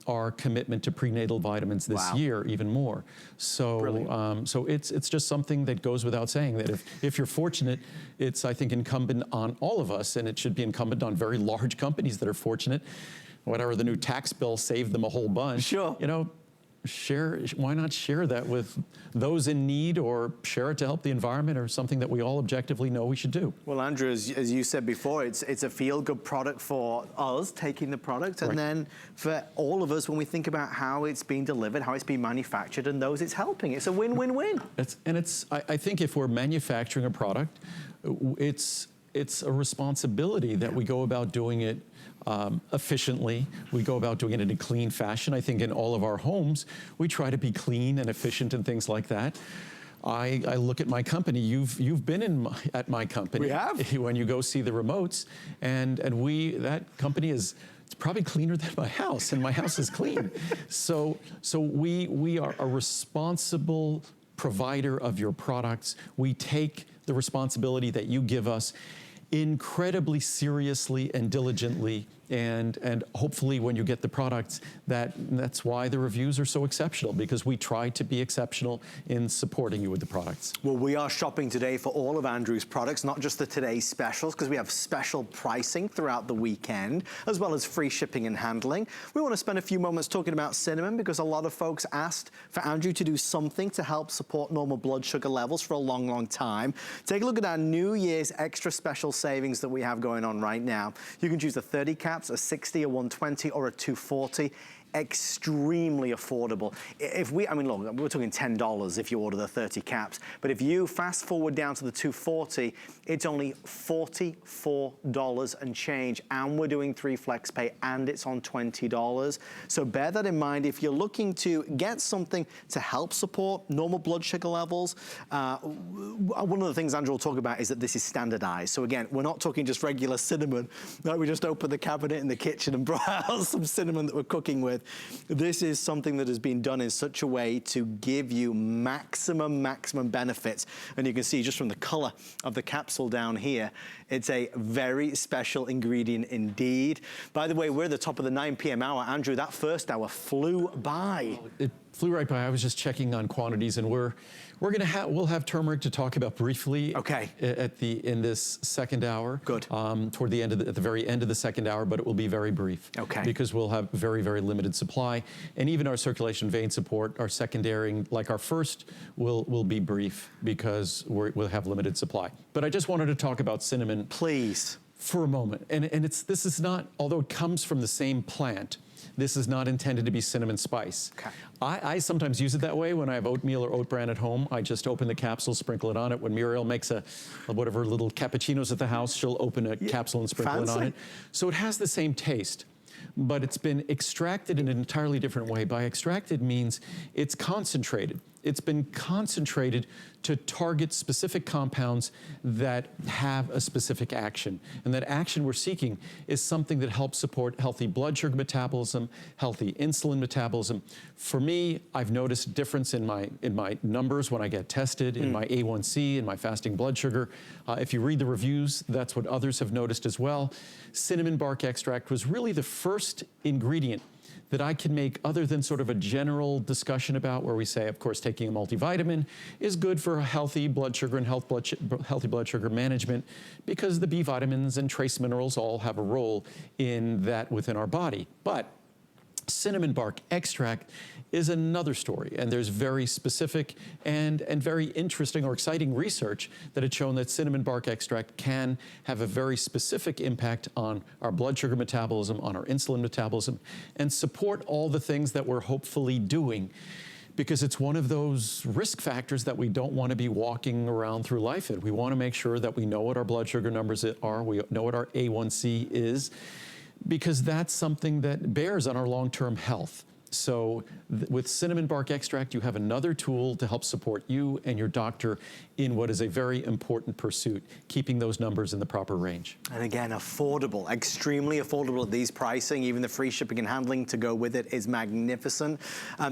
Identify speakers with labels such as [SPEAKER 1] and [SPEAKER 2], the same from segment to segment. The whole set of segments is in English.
[SPEAKER 1] our commitment to prenatal vitamins this year even more. So, so it's just something that goes without saying that if you're fortunate, it's, I think, incumbent on all of us, and it should be incumbent on very large companies that are fortunate. Whatever the new tax bill saved them a whole bunch. Sure. You know, why not share that with those in need, or share it to help the environment, or something that we all objectively know we should do?
[SPEAKER 2] Well, Andrew, as you said before, it's a feel-good product for us taking the product, and then for all of us when we think about how it's being delivered, how it's being manufactured, and those it's helping. It's a win-win-win.
[SPEAKER 1] I think if we're manufacturing a product, it's a responsibility that we go about doing it efficiently. We go about doing it in a clean fashion. I think in all of our homes, we try to be clean and efficient and things like that. I look at my company. You've been at my company.
[SPEAKER 2] We have.
[SPEAKER 1] When you go see the remotes, and that company is, it's probably cleaner than my house, and my house is clean. So we are a responsible provider of your products. We take the responsibility that you give us incredibly seriously and diligently, and hopefully when you get the products, that's why the reviews are so exceptional, because we try to be exceptional in supporting you with the products.
[SPEAKER 2] Well, we are shopping today for all of Andrew's products, not just the today's specials, because we have special pricing throughout the weekend, as well as free shipping and handling. We want to spend a few moments talking about cinnamon, because a lot of folks asked for Andrew to do something to help support normal blood sugar levels for a long, long time. Take a look at our New Year's extra special savings that we have going on right now. You can choose the 30 caps, a 60, a 120, or a 240. Extremely affordable. I mean, look, we're talking $10 if you order the 30 caps, but if you fast forward down to the 240, it's only $44 and change, and we're doing 3 flex pay, and it's on $20. So bear that in mind if you're looking to get something to help support normal blood sugar levels. One of the things Andrew will talk about is that this is standardized. So again, we're not talking just regular cinnamon. Like we just open the cabinet in the kitchen and brought out some cinnamon that we're cooking with. This is something that has been done in such a way to give you maximum benefits. And you can see just from the color of the capsule down here, it's a very special ingredient indeed. By the way, we're at the top of the 9 p.m. hour. Andrew, that first hour flew by.
[SPEAKER 1] It flew right by. I was just checking on quantities, and we'll have turmeric to talk about briefly.
[SPEAKER 2] Okay.
[SPEAKER 1] In this second hour.
[SPEAKER 2] Good.
[SPEAKER 1] Toward the end at the very end of the second hour, but it will be very brief.
[SPEAKER 2] Okay.
[SPEAKER 1] Because we'll have very, very limited supply, and even our circulation vein support, our secondary, like our first, will be brief because we'll have limited supply. But I just wanted to talk about cinnamon,
[SPEAKER 2] please,
[SPEAKER 1] for a moment. And this is not, although it comes from the same plant, this is not intended to be cinnamon spice.
[SPEAKER 2] Okay.
[SPEAKER 1] I sometimes use it that way when I have oatmeal or oat bran at home. I just open the capsule, sprinkle it on it. When Muriel makes whatever little cappuccinos at the house, she'll open a capsule and sprinkle it on it. So it has the same taste, but it's been extracted in an entirely different way. By extracted means it's concentrated. It's been concentrated to target specific compounds that have a specific action. And that action we're seeking is something that helps support healthy blood sugar metabolism, healthy insulin metabolism. For me, I've noticed a difference in my numbers when I get tested, in my A1C, in my fasting blood sugar. If you read the reviews, that's what others have noticed as well. Cinnamon bark extract was really the first ingredient that I can make, other than sort of a general discussion about, where we say, of course, taking a multivitamin is good for healthy blood sugar and healthy blood sugar management, because the B vitamins and trace minerals all have a role in that within our body. But cinnamon bark extract is another story, and there's very specific and very interesting or exciting research that has shown that cinnamon bark extract can have a very specific impact on our blood sugar metabolism, on our insulin metabolism, and support all the things that we're hopefully doing, because it's one of those risk factors that we don't want to be walking around through life in. We want to make sure that we know what our blood sugar numbers are, we know what our A1C is, because that's something that bears on our long-term health. So with cinnamon bark extract, you have another tool to help support you and your doctor in what is a very important pursuit, keeping those numbers in the proper range.
[SPEAKER 2] And again, affordable, extremely affordable at these pricing. Even the free shipping and handling to go with it is magnificent.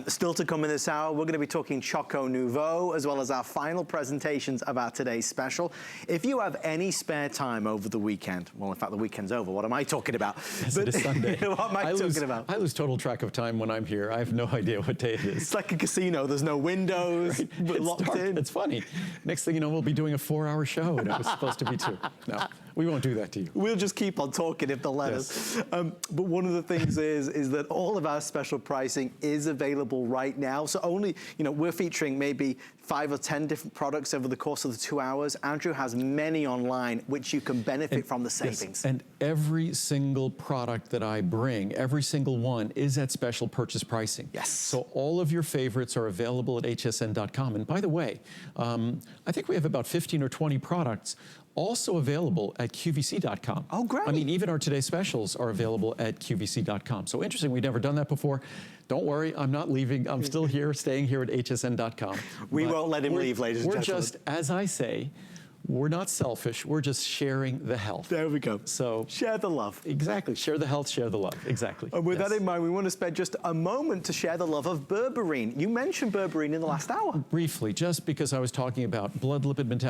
[SPEAKER 2] Still to come in this hour, we're going to be talking Choco Nouveau, as well as our final presentations of our today's special. If you have any spare time over the weekend, well, in fact, the weekend's over. What am I talking about?
[SPEAKER 1] Yes, it is Sunday.
[SPEAKER 2] What am I talking about?
[SPEAKER 1] I lose total track of time when I'm here. I have no idea what day it is.
[SPEAKER 2] It's like a casino. There's no windows,
[SPEAKER 1] right.
[SPEAKER 2] locked
[SPEAKER 1] dark.
[SPEAKER 2] in.
[SPEAKER 1] It's funny. Next thing you know, we'll be doing a 4-hour show, and it was supposed to be 2. No, we won't do that to you.
[SPEAKER 2] We'll just keep on talking if they'll let us. But one of the things is that all of our special pricing is available right now. So only, we're featuring maybe 5 or 10 different products over the course of the 2 hours. Andrew has many online which you can benefit from the savings.
[SPEAKER 1] Yes, and every single product that I bring, every single one is at special purchase pricing.
[SPEAKER 2] Yes.
[SPEAKER 1] So all of your favorites are available at hsn.com. And by the way, I think we have about 15 or 20 products also available at qvc.com.
[SPEAKER 2] Oh, great.
[SPEAKER 1] I mean, even our today's specials are available at qvc.com. So interesting, we've never done that before. Don't worry, I'm not leaving. I'm still here, staying here at hsn.com.
[SPEAKER 2] We won't let him leave, ladies and gentlemen.
[SPEAKER 1] We're just, as I say, we're not selfish. We're just sharing the health.
[SPEAKER 2] There we go.
[SPEAKER 1] So
[SPEAKER 2] share the love.
[SPEAKER 1] Exactly. Share the health, share the love. Exactly.
[SPEAKER 2] And with that in mind, we want to spend just a moment to share the love of berberine. You mentioned berberine in the last hour.
[SPEAKER 1] Briefly, just because I was talking about blood lipid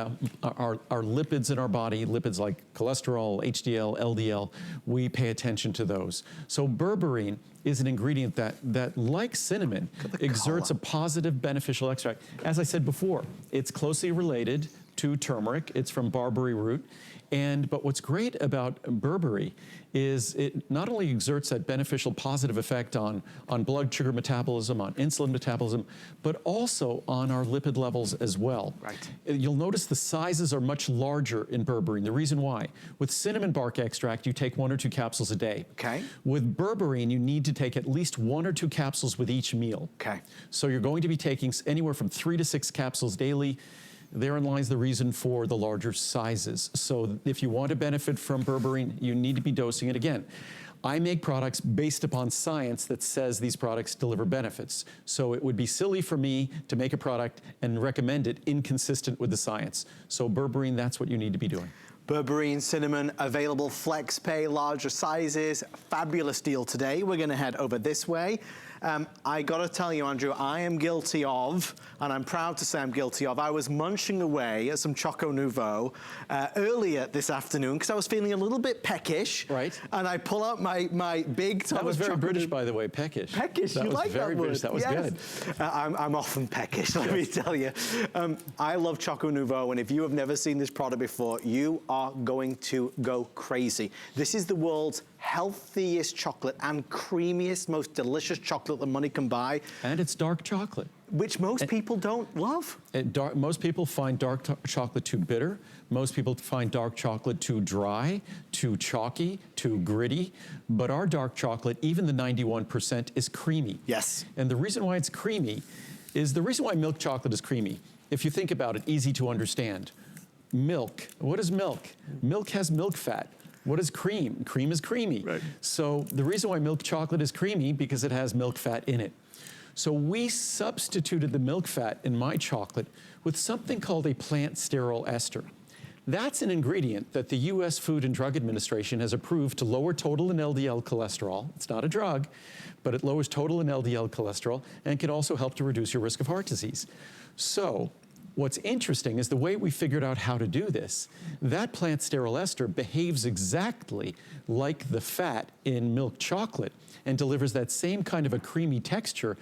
[SPEAKER 1] our lipids in our body, lipids like cholesterol, HDL, LDL, we pay attention to those. So berberine is an ingredient that like cinnamon, exerts a positive beneficial extract. As I said before, it's closely related to turmeric. It's from barberry root. But what's great about berberry is it not only exerts that beneficial positive effect on blood sugar metabolism, on insulin metabolism, but also on our lipid levels as well.
[SPEAKER 2] Right.
[SPEAKER 1] You'll notice the sizes are much larger in berberine. The reason why, with cinnamon bark extract, you take 1 or 2 capsules a day.
[SPEAKER 2] Okay.
[SPEAKER 1] With berberine, you need to take at least 1 or 2 capsules with each meal.
[SPEAKER 2] Okay.
[SPEAKER 1] So you're going to be taking anywhere from 3 to 6 capsules daily. Therein lies the reason for the larger sizes. So if you want to benefit from berberine, you need to be dosing it again. I make products based upon science that says these products deliver benefits. So it would be silly for me to make a product and recommend it inconsistent with the science. So berberine, that's what you need to be doing.
[SPEAKER 2] Berberine cinnamon, available flex pay, larger sizes. Fabulous deal today. We're going to head over this way. I got to tell you, Andrew, I am guilty of, and I'm proud to say I'm guilty of, I was munching away at some Choco Nouveau earlier this afternoon because I was feeling a little bit peckish.
[SPEAKER 1] Right.
[SPEAKER 2] And I pull out my big tub of
[SPEAKER 1] That was very
[SPEAKER 2] Choco
[SPEAKER 1] British, by the way, peckish.
[SPEAKER 2] Peckish, you like that word?
[SPEAKER 1] British. That was good.
[SPEAKER 2] I'm often peckish, let me tell you. I love Choco Nouveau, and if you have never seen this product before, you are going to go crazy. This is the world's healthiest chocolate and creamiest, most delicious chocolate that money can buy.
[SPEAKER 1] And it's dark chocolate.
[SPEAKER 2] Which most people don't love.
[SPEAKER 1] Most people find dark chocolate too bitter. Most people find dark chocolate too dry, too chalky, too gritty. But our dark chocolate, even the 91%, is creamy.
[SPEAKER 2] Yes.
[SPEAKER 1] And the reason why it's creamy is the reason why milk chocolate is creamy. If you think about it, easy to understand. Milk, what is milk? Milk has milk fat. What is cream? Cream is creamy.
[SPEAKER 2] Right.
[SPEAKER 1] So the reason why milk chocolate is creamy because it has milk fat in it. So we substituted the milk fat in my chocolate with something called a plant sterol ester. That's an ingredient that the U.S. Food and Drug Administration has approved to lower total and LDL cholesterol. It's not a drug, but it lowers total and LDL cholesterol and can also help to reduce your risk of heart disease. So what's interesting is the way we figured out how to do this. That plant sterol ester behaves exactly like the fat in milk chocolate and delivers that same kind of a creamy texture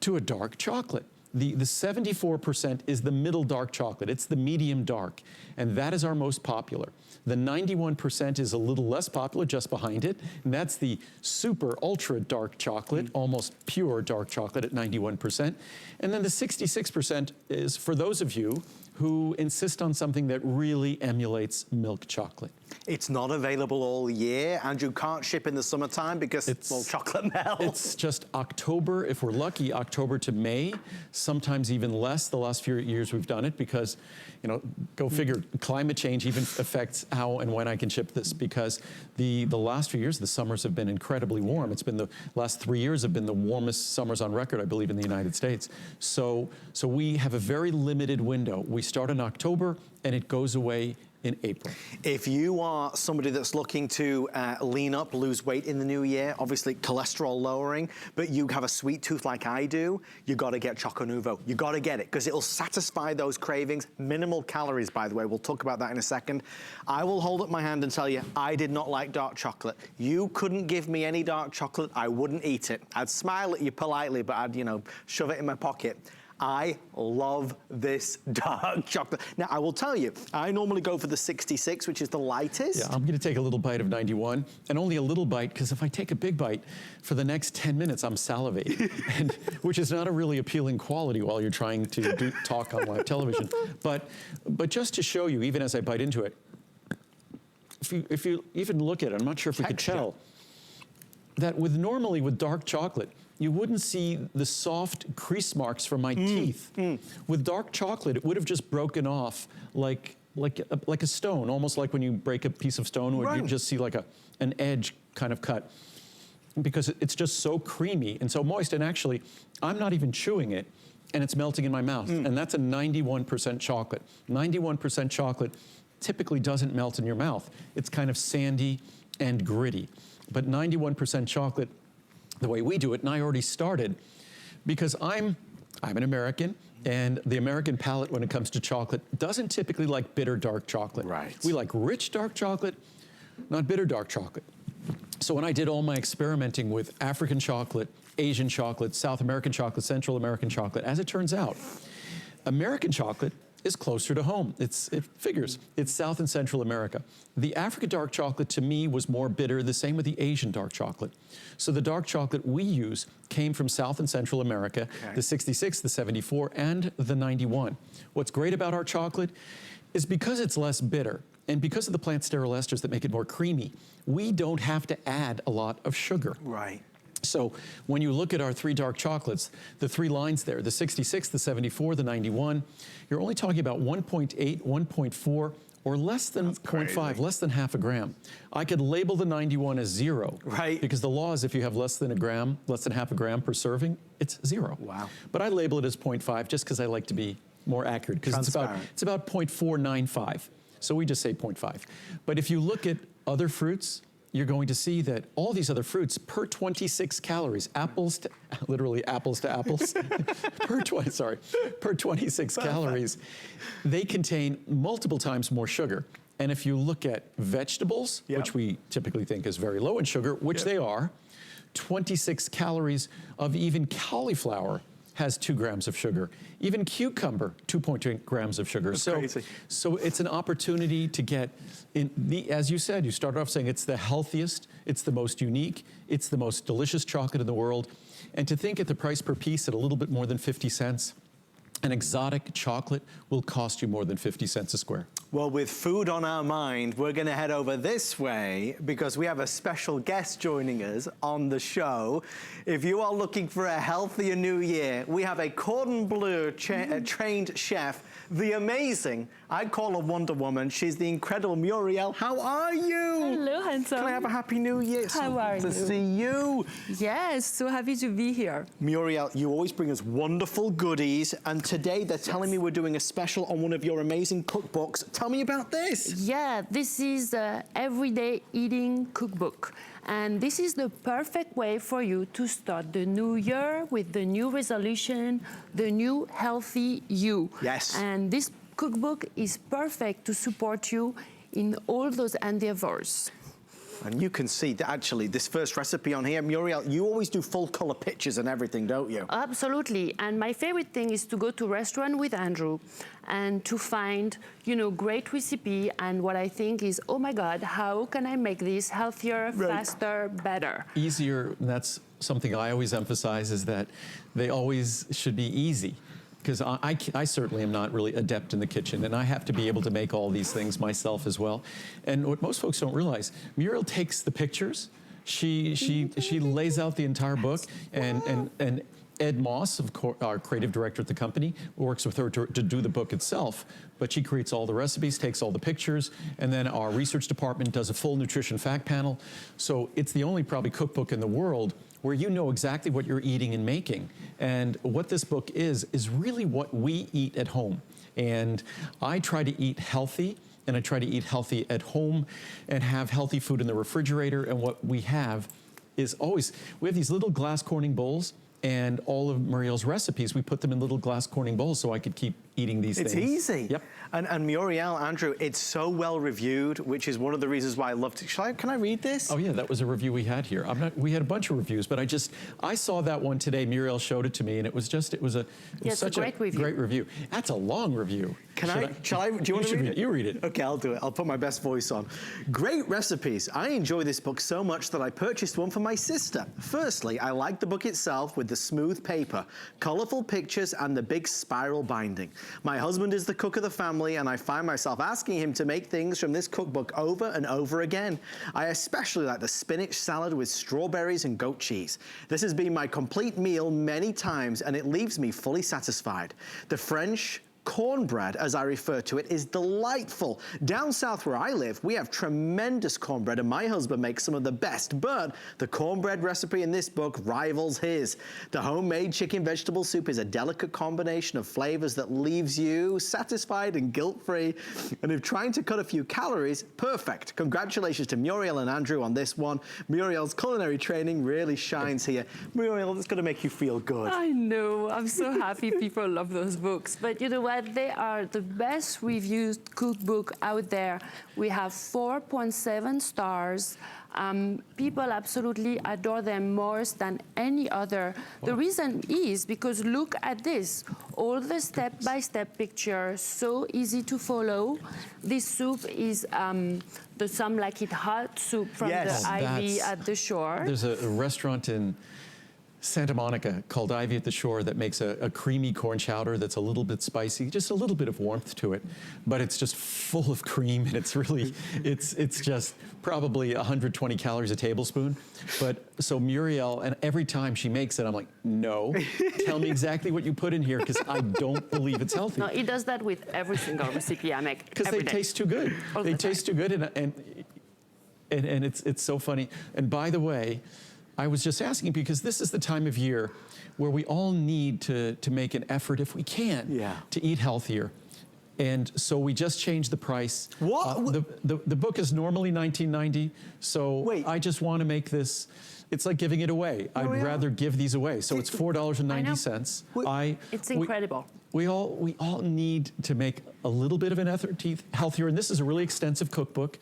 [SPEAKER 1] to a dark chocolate. The 74% is the middle dark chocolate. It's the medium dark, and that is our most popular. The 91% is a little less popular, just behind it, and that's the super ultra dark chocolate, almost pure dark chocolate at 91%. And then the 66% is for those of you who insist on something that really emulates milk chocolate.
[SPEAKER 2] It's not available all year. Andrew, can't ship in the summertime because, well, chocolate melts.
[SPEAKER 1] It's just October, if we're lucky, October to May, sometimes even less. The last few years we've done it because, you know, go figure, climate change even affects how and when I can ship this, because the last few years, the summers have been incredibly warm. It's been the last 3 years have been the warmest summers on record, I believe, in the United States. So we have a very limited window. We start in October and it goes away in April.
[SPEAKER 2] If you are somebody that's looking to lean up, lose weight in the new year, obviously cholesterol lowering, but you have a sweet tooth like I do, you got to get Choco Nuvo. You got to get it because it'll satisfy those cravings. Minimal calories, by the way. We'll talk about that in a second. I will hold up my hand and tell you, I did not like dark chocolate. You couldn't give me any dark chocolate, I wouldn't eat it. I'd smile at you politely, but I'd, you know, shove it in my pocket. I love this dark chocolate. Now, I will tell you, I normally go for the 66, which is the lightest.
[SPEAKER 1] Yeah, I'm gonna take a little bite of 91, and only a little bite, because if I take a big bite, for the next 10 minutes, I'm salivating, and, which is not a really appealing quality while you're trying to talk on live television. But just to show you, even as I bite into it, if you even look at it, I'm not sure if we could tell, that normally with dark chocolate, you wouldn't see the soft crease marks from my teeth. With dark chocolate, it would have just broken off like a stone, almost like when you break a piece of stone where you just see like an edge kind of cut, because it's just so creamy and so moist. And actually, I'm not even chewing it, and it's melting in my mouth. And that's a 91% chocolate. 91% chocolate typically doesn't melt in your mouth. It's kind of sandy and gritty. But 91% chocolate, the way we do it, and I already started, because I'm an American, and the American palate when it comes to chocolate doesn't typically like bitter dark chocolate.
[SPEAKER 2] Right.
[SPEAKER 1] We like rich dark chocolate, not bitter dark chocolate. So when I did all my experimenting with African chocolate, Asian chocolate, South American chocolate, Central American chocolate, as it turns out, American chocolate is closer to home. It figures. It's South and Central America. The African dark chocolate to me was more bitter, the same with the Asian dark chocolate. So the dark chocolate we use came from South and Central America, the 66, the 74, and the 91. What's great about our chocolate is because it's less bitter, and because of the plant sterol esters that make it more creamy, we don't have to add a lot of sugar.
[SPEAKER 2] Right.
[SPEAKER 1] So when you look at our 3 dark chocolates, the 3 lines there, the 66, the 74, the 91, you're only talking about 1.8, 1.4, or less than 0.5, less than half a gram. I could label the 91 as 0.
[SPEAKER 2] Right.
[SPEAKER 1] Because the law is if you have less than a gram, less than half a gram per serving, it's 0.
[SPEAKER 2] Wow.
[SPEAKER 1] But I label it as 0.5 just because I like to be more accurate, because it's about 0.495. So we just say 0.5. But if you look at other fruits, you're going to see that all these other fruits, per 26 calories, literally apples to apples, per 26 calories, they contain multiple times more sugar. And if you look at vegetables, which we typically think is very low in sugar, which they are, 26 calories of even cauliflower has 2 grams of sugar. Even cucumber, 2.2 grams of sugar.
[SPEAKER 2] That's crazy.
[SPEAKER 1] So it's an opportunity to get, as you said, you started off saying it's the healthiest, it's the most unique, it's the most delicious chocolate in the world. And to think at the price per piece at a little bit more than 50 cents, an exotic chocolate will cost you more than 50 cents a square.
[SPEAKER 2] Well, with food on our mind, we're going to head over this way because we have a special guest joining us on the show. If you are looking for a healthier new year, we have a cordon bleu trained chef, the amazing, I'd call her Wonder Woman. She's the incredible Muriel. How are you?
[SPEAKER 3] Hello, handsome.
[SPEAKER 2] Can I have a happy new year?
[SPEAKER 3] How are you?
[SPEAKER 2] To see you.
[SPEAKER 3] Yes, so happy to be here.
[SPEAKER 2] Muriel, you always bring us wonderful goodies, and today they're telling me we're doing a special on one of your amazing cookbooks. Tell me about this.
[SPEAKER 3] Yeah, this is the Everyday Eating Cookbook. And this is the perfect way for you to start the new year with the new resolution, the new healthy you.
[SPEAKER 2] Yes.
[SPEAKER 3] And this cookbook is perfect to support you in all those endeavors.
[SPEAKER 2] And you can see that actually this first recipe on here, Muriel, you always do full color pictures and everything, don't you?
[SPEAKER 3] Absolutely. And my favorite thing is to go to restaurant with Andrew and to find, you know, great recipe. And what I think is, oh my God, how can I make this healthier, faster, better?
[SPEAKER 1] Easier, and that's something I always emphasize, is that they always should be easy. because I certainly am not really adept in the kitchen, and I have to be able to make all these things myself as well. And what most folks don't realize, Muriel takes the pictures, she lays out the entire book, and Ed Moss, of course, our creative director at the company, works with her to do the book itself, but she creates all the recipes, takes all the pictures, and then our research department does a full nutrition fact panel. So it's the only probably cookbook in the world where you know exactly what you're eating and making. And what this book is really what we eat at home. And I try to eat healthy, and I try to eat healthy at home and have healthy food in the refrigerator. And what we have is always, we have these little glass Corning bowls, and all of Muriel's recipes, we put them in little glass Corning bowls so I could keep eating these things.
[SPEAKER 2] It's easy.
[SPEAKER 1] Yep.
[SPEAKER 2] And Muriel, Andrew, it's so well reviewed, which is one of the reasons why I loved it. Can I read this?
[SPEAKER 1] Oh yeah, that was a review we had here. We had a bunch of reviews, but I saw that one today. Muriel showed it to me, and it was such a great review. That's a long review.
[SPEAKER 2] Do you want to read it?
[SPEAKER 1] You read it.
[SPEAKER 2] Okay, I'll do it. I'll put my best voice on. Great recipes. I enjoy this book so much that I purchased one for my sister. Firstly, I like the book itself with the smooth paper, colorful pictures, and the big spiral binding. My husband is the cook of the family, and I find myself asking him to make things from this cookbook over and over again. I especially like the spinach salad with strawberries and goat cheese. This has been my complete meal many times, and it leaves me fully satisfied. The French cornbread, as I refer to it, is delightful. Down south where I live, we have tremendous cornbread, and my husband makes some of the best, but the cornbread recipe in this book rivals his. The homemade chicken vegetable soup is a delicate combination of flavors that leaves you satisfied and guilt-free. And if trying to cut a few calories, perfect. Congratulations to Muriel and Andrew on this one. Muriel's culinary training really shines here. Muriel, it's going to make you feel good.
[SPEAKER 3] I know. I'm so happy people love those books. But you know what? They are the best reviewed cookbook out there. We have 4.7 stars. People absolutely adore them more than any other. The reason is because look at this. All the step-by-step pictures, so easy to follow. This soup is the Some Like It Hot soup from the Ivy at the Shore.
[SPEAKER 1] There's a restaurant in Santa Monica called Ivy at the Shore that makes a creamy corn chowder that's a little bit spicy, just a little bit of warmth to it, but it's just full of cream, and it's really, it's just probably 120 calories a tablespoon. But so Muriel, and every time she makes it, I'm like, no, tell me exactly what you put in here, because I don't believe it's healthy.
[SPEAKER 3] No, he does that with every single recipe I make.
[SPEAKER 1] Because they taste too good. They taste too good, and it's so funny. And by the way, I was just asking because this is the time of year where we all need to make an effort, if we can, to eat healthier. And so we just changed the price.
[SPEAKER 2] What?
[SPEAKER 1] The book is normally $19.90, so I just want to make this, it's like giving it away. I'd rather give these away. So it's $4.90.
[SPEAKER 3] It's incredible.
[SPEAKER 1] We all need to make a little bit of an effort to eat healthier, and this is a really extensive cookbook.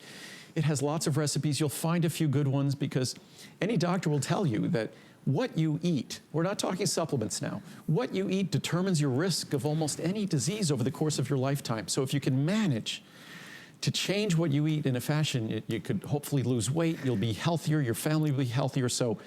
[SPEAKER 1] It has lots of recipes. You'll find a few good ones because any doctor will tell you that what you eat, we're not talking supplements now, what you eat determines your risk of almost any disease over the course of your lifetime. So if you can manage to change what you eat in a fashion, you could hopefully lose weight, you'll be healthier, your family will be healthier. So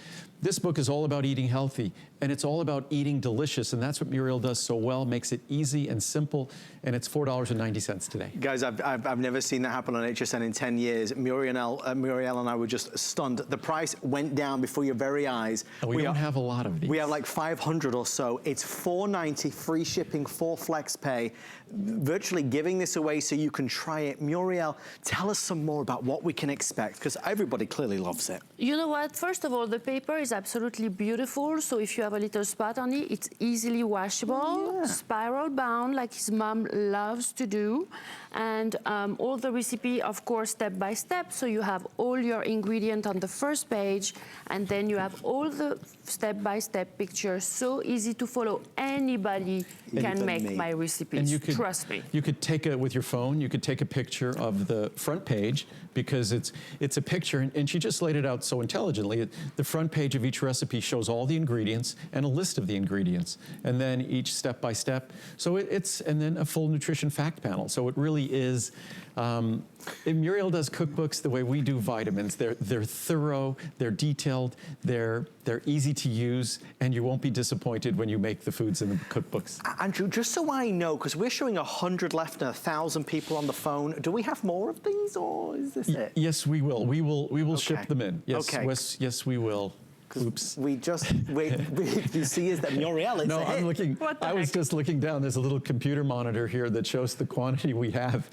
[SPEAKER 1] this book is all about eating healthy, and it's all about eating delicious, and that's what Muriel does so well, makes it easy and simple, and it's $4.90 today.
[SPEAKER 2] Guys, I've never seen that happen on HSN in 10 years. Muriel and I were just stunned. The price went down before your very eyes.
[SPEAKER 1] And we don't have a lot of these.
[SPEAKER 2] We have like 500 or so. It's $4.90, free shipping, 4 flex pay. Virtually giving this away so you can try it. Muriel, tell us some more about what we can expect, because everybody clearly loves it.
[SPEAKER 3] You know what? First of all, the paper is absolutely beautiful. So if you have a little spot on it, it's easily washable, spiral bound, like his mom loves to do. And all the recipe, of course, step by step. So you have all your ingredients on the first page, and then you have all the step-by-step pictures. So easy to follow. Anybody can make my recipes.
[SPEAKER 1] And you could,
[SPEAKER 3] trust me.
[SPEAKER 1] You could take with your phone, you could take a picture of the front page, because it's a picture, and she just laid it out so intelligently. The front page of each recipe shows all the ingredients and a list of the ingredients, and then each step by step. So and then a full nutrition fact panel. So it really is Muriel does cookbooks the way we do vitamins. They're thorough, they're detailed, they're easy to use, and you won't be disappointed when you make the foods in the cookbooks.
[SPEAKER 2] Andrew, just so I know, because we're showing 100 left and 1,000 people on the phone, do we have more of these, or is this it?
[SPEAKER 1] Yes, we will. We will
[SPEAKER 2] Okay.
[SPEAKER 1] ship them in. Yes,
[SPEAKER 2] Okay.
[SPEAKER 1] yes, we will. Oops.
[SPEAKER 2] We you see is that Muriel, it's
[SPEAKER 1] No,
[SPEAKER 2] a hit.
[SPEAKER 1] I'm looking.
[SPEAKER 3] What the
[SPEAKER 1] I was
[SPEAKER 3] heck?
[SPEAKER 1] just looking down. There's a little computer monitor here that shows the quantity we have,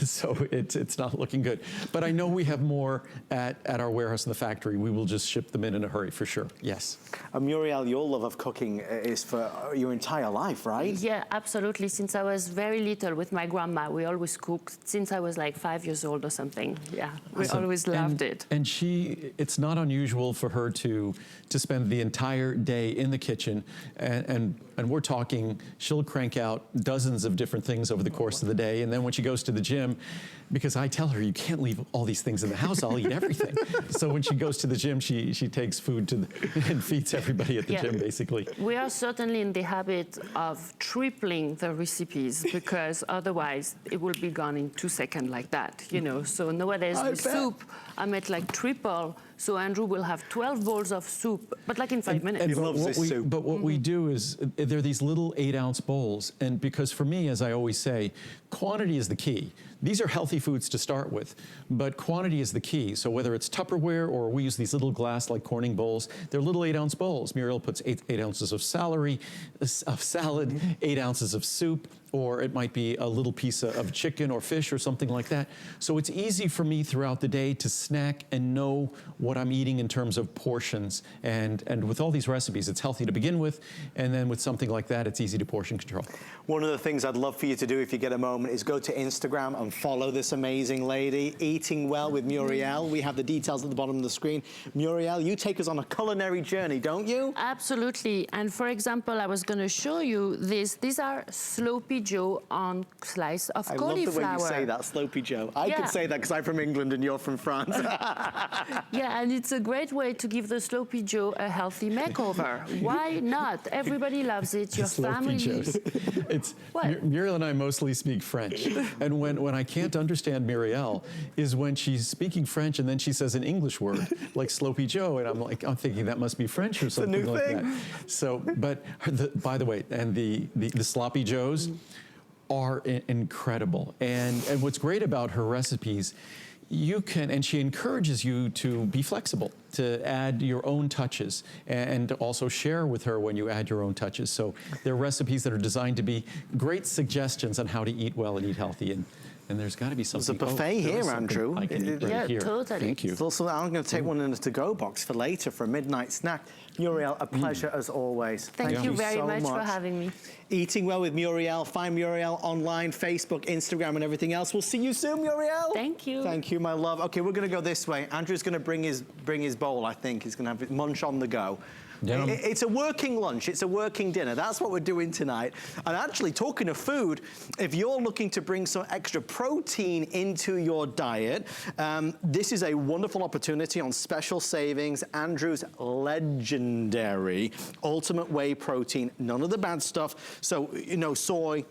[SPEAKER 1] so it's not looking good. But I know we have more at our warehouse in the factory. We will just ship them in a hurry for sure. Yes.
[SPEAKER 2] Muriel, your love of cooking is for your entire life, right?
[SPEAKER 3] Yeah, absolutely. Since I was very little with my grandma, we always cooked since I was like 5 years old or something. Yeah, we
[SPEAKER 1] Awesome.
[SPEAKER 3] always loved it.
[SPEAKER 1] And it's not unusual for her to spend the entire day in the kitchen, and we're talking, she'll crank out dozens of different things over the course of the day, and then when she goes to the gym, because I tell her, you can't leave all these things in the house, I'll eat everything. So when she goes to the gym, she takes food and feeds everybody at the gym, basically.
[SPEAKER 3] We are certainly in the habit of tripling the recipes because otherwise it will be gone in 2 seconds like that, you know. So nowadays with soup, I make like triple. So Andrew will have 12 bowls of soup, but like in 5 minutes.
[SPEAKER 2] He loves this soup.
[SPEAKER 1] But what we do is, they're these little 8-ounce bowls. And because for me, as I always say, quantity is the key. These are healthy foods to start with, but quantity is the key. So whether it's Tupperware or we use these little glass like Corning bowls, they're little 8-ounce bowls. Muriel puts 8 ounces of salad, 8 ounces of soup, or it might be a little piece of chicken or fish or something like that. So it's easy for me throughout the day to snack and know what I'm eating in terms of portions. And with all these recipes, it's healthy to begin with, and then with something like that, it's easy to portion control.
[SPEAKER 2] One of the things I'd love for you to do if you get a moment is go to Instagram and follow this amazing lady, Eating Well with Muriel. We have the details at the bottom of the screen. Muriel, you take us on a culinary journey, don't you?
[SPEAKER 3] Absolutely. And for example, I was going to show you this. These are Sloppy Joe on slice of
[SPEAKER 2] I
[SPEAKER 3] cauliflower.
[SPEAKER 2] love the way you say that, Sloppy Joe. I could say that because I'm from England and you're from France.
[SPEAKER 3] Yeah, and it's a great way to give the Sloppy Joe a healthy makeover. Why not? Everybody loves it. Your family.
[SPEAKER 1] Joes. Muriel and I mostly speak French. And when I can't understand Muriel is when she's speaking French and then she says an English word like Sloppy Joe. And I'm thinking that must be French or something
[SPEAKER 2] new
[SPEAKER 1] like
[SPEAKER 2] thing.
[SPEAKER 1] that. So, but by the way, and the Sloppy Joes are incredible. And what's great about her recipes, you can, and she encourages you to be flexible, to add your own touches, and also share with her when you add your own touches. So they're recipes that are designed to be great suggestions on how to eat well and eat healthy. And there's got to be something.
[SPEAKER 2] There's a buffet here, Andrew.
[SPEAKER 1] I can eat right
[SPEAKER 3] Yeah,
[SPEAKER 1] here.
[SPEAKER 3] totally.
[SPEAKER 1] Thank you.
[SPEAKER 2] It's also, I'm going to take one in a to-go box for later for a midnight snack. Muriel, a pleasure as always.
[SPEAKER 3] Thank you very
[SPEAKER 2] so
[SPEAKER 3] much for having me.
[SPEAKER 2] Eating Well with Muriel. Find Muriel online, Facebook, Instagram, and everything else. We'll see you soon, Muriel.
[SPEAKER 3] Thank you.
[SPEAKER 2] Thank you, my love. Okay, we're going to go this way. Andrew's going to bring his bowl, I think. He's going to have his munch on the go.
[SPEAKER 1] Yum.
[SPEAKER 2] It's a working lunch. It's a working dinner. That's what we're doing tonight. And actually, talking of food, if you're looking to bring some extra protein into your diet, this is a wonderful opportunity on special savings. Andrew's legendary ultimate whey protein. None of the bad stuff. So, you know, soy,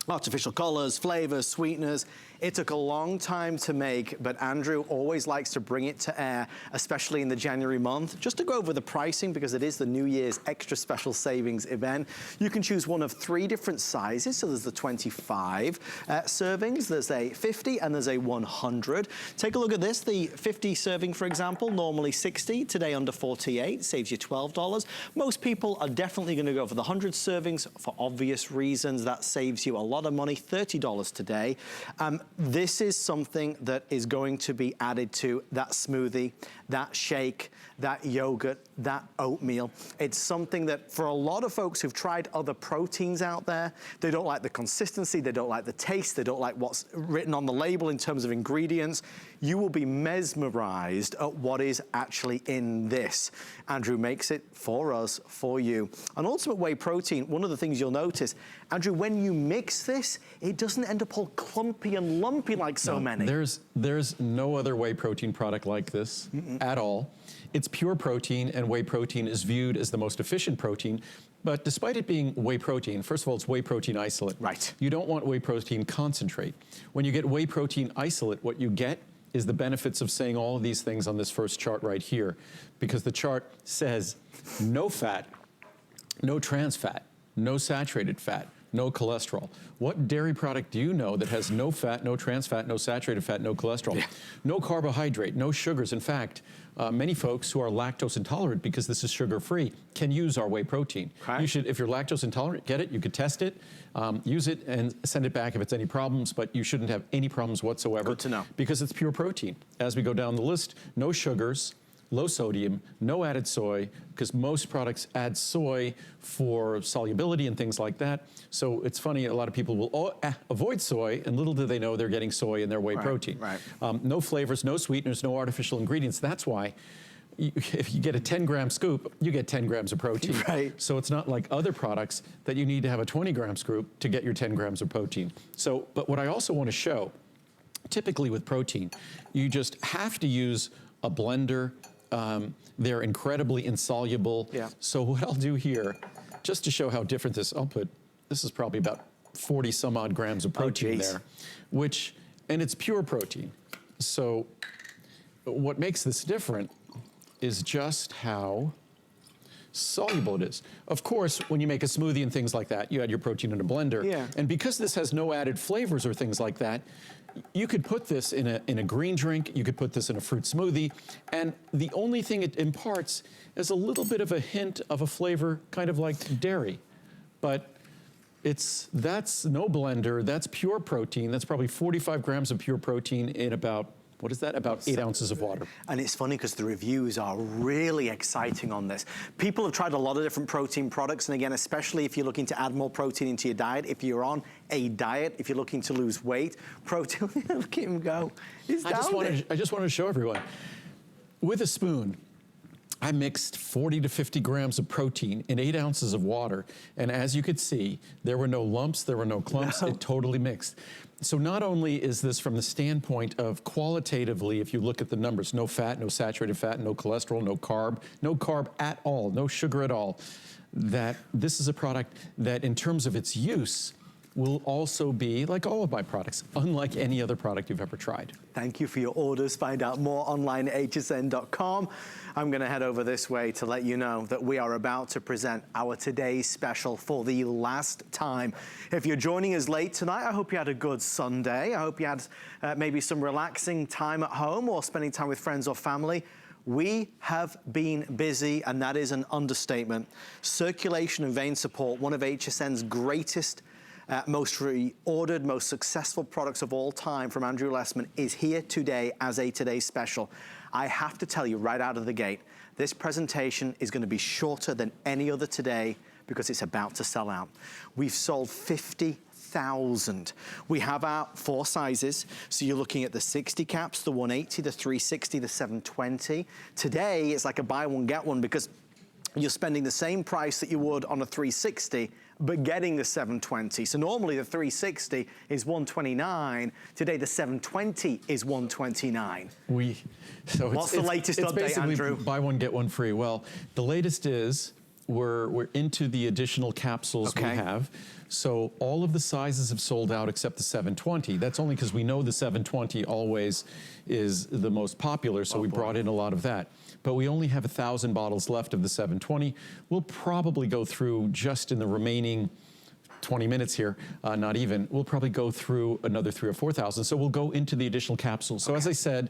[SPEAKER 2] artificial colors, flavors, sweeteners. It took a long time to make, but Andrew always likes to bring it to air, especially in the January month, just to go over the pricing because it is the New Year's extra special savings event. You can choose one of 3 different sizes. So there's the 25 servings, there's a 50, and there's a 100. Take a look at this. The 50 serving, for example, normally 60, today under 48, saves you $12. Most people are definitely going to go for the 100 servings for obvious reasons. That saves you a lot of money, $30 today. This is something that is going to be added to that smoothie, that shake, that yogurt, that oatmeal. It's something that for a lot of folks who've tried other proteins out there, they don't like the consistency, they don't like the taste, they don't like what's written on the label in terms of ingredients. You will be mesmerized at what is actually in this. Andrew makes it for us, for you. On Ultimate Whey Protein, one of the things you'll notice, Andrew, when you mix this, it doesn't end up all clumpy and lumpy like so many.
[SPEAKER 1] There's no other whey protein product like this at all. It's It's pure protein, and whey protein is viewed as the most efficient protein. But despite it being whey protein, first of all, it's whey protein isolate.
[SPEAKER 2] Right.
[SPEAKER 1] You don't want whey protein concentrate. When you get whey protein isolate, what you get is the benefits of saying all of these things on this first chart right here, because the chart says no fat, no trans fat, no saturated fat, no cholesterol. What dairy product do you know that has no fat, no trans fat, no saturated fat, no cholesterol? Yeah. No carbohydrate, no sugars. In fact, many folks who are lactose intolerant, because this is sugar-free, can use our whey protein.
[SPEAKER 2] Okay.
[SPEAKER 1] You should, if you're lactose intolerant, get it, you could test it, use it and send it back if it's any problems, but you shouldn't have any problems whatsoever.
[SPEAKER 2] Good to know.
[SPEAKER 1] Because it's pure protein. As we go down the list, no sugars, low sodium, no added soy, because most products add soy for solubility and things like that. So it's funny, a lot of people will avoid soy, and little do they know they're getting soy in their whey protein.
[SPEAKER 2] Right.
[SPEAKER 1] No flavors, no sweeteners, no artificial ingredients. That's why if you get a 10-gram scoop, you get 10 grams of protein.
[SPEAKER 2] Right.
[SPEAKER 1] So it's not like other products that you need to have a 20-gram scoop to get your 10 grams of protein. So, but what I also want to show, typically with protein, you just have to use a blender. They're incredibly insoluble.
[SPEAKER 2] Yeah.
[SPEAKER 1] So what I'll do here, just to show how different this is probably about 40 some odd grams of protein there, and it's pure protein. So what makes this different is just how soluble it is. Of course, when you make a smoothie and things like that, you add your protein in a blender.
[SPEAKER 2] Yeah.
[SPEAKER 1] And because this has no added flavors or things like that, you could put this in a green drink, you could put this in a fruit smoothie, and the only thing it imparts is a little bit of a hint of a flavor, kind of like dairy. But that's no blender, that's pure protein. That's probably 45 grams of pure protein in about, what is that? About 8 ounces of water.
[SPEAKER 2] And it's funny because the reviews are really exciting on this. People have tried a lot of different protein products, and again, especially if you're looking to add more protein into your diet, if you're on a diet, if you're looking to lose weight, protein, look at him go. He's
[SPEAKER 1] I just wanted to show everyone. With a spoon, I mixed 40 to 50 grams of protein in 8 ounces of water, and as you could see, there were no lumps, there were no clumps, It totally mixed. So not only is this from the standpoint of qualitatively, if you look at the numbers, no fat, no saturated fat, no cholesterol, no carb at all, no sugar at all, that this is a product that in terms of its use will also be, like all of my products, unlike any other product you've ever tried.
[SPEAKER 2] Thank you for your orders. Find out more online at hsn.com. I'm going to head over this way to let you know that we are about to present our today's special for the last time. If you're joining us late tonight, I hope you had a good Sunday. I hope you had maybe some relaxing time at home or spending time with friends or family. We have been busy, and that is an understatement. Circulation and vein support, one of HSN's greatest most reordered, most successful products of all time from Andrew Lessman, is here today as a Today Special. I have to tell you right out of the gate, this presentation is going to be shorter than any other today because it's about to sell out. We've sold 50,000. We have our 4 sizes, so you're looking at the 60 caps, the 180, the 360, the 720. Today, it's like a buy one, get one, because you're spending the same price that you would on a 360, but getting the 720. So normally the 360 is $129. Today the 720 is $129. What's the latest update, Andrew?
[SPEAKER 1] Buy one, get one free. Well, the latest is we're into the additional capsules we have. So all of the sizes have sold out except the 720. That's only because we know the 720 always is the most popular, so we brought in a lot of that. But we only have 1,000 bottles left of the 720. We'll probably go through just in the remaining 20 minutes here, not even, we'll probably go through another 3,000 or 4,000. So we'll go into the additional capsules. So as I said,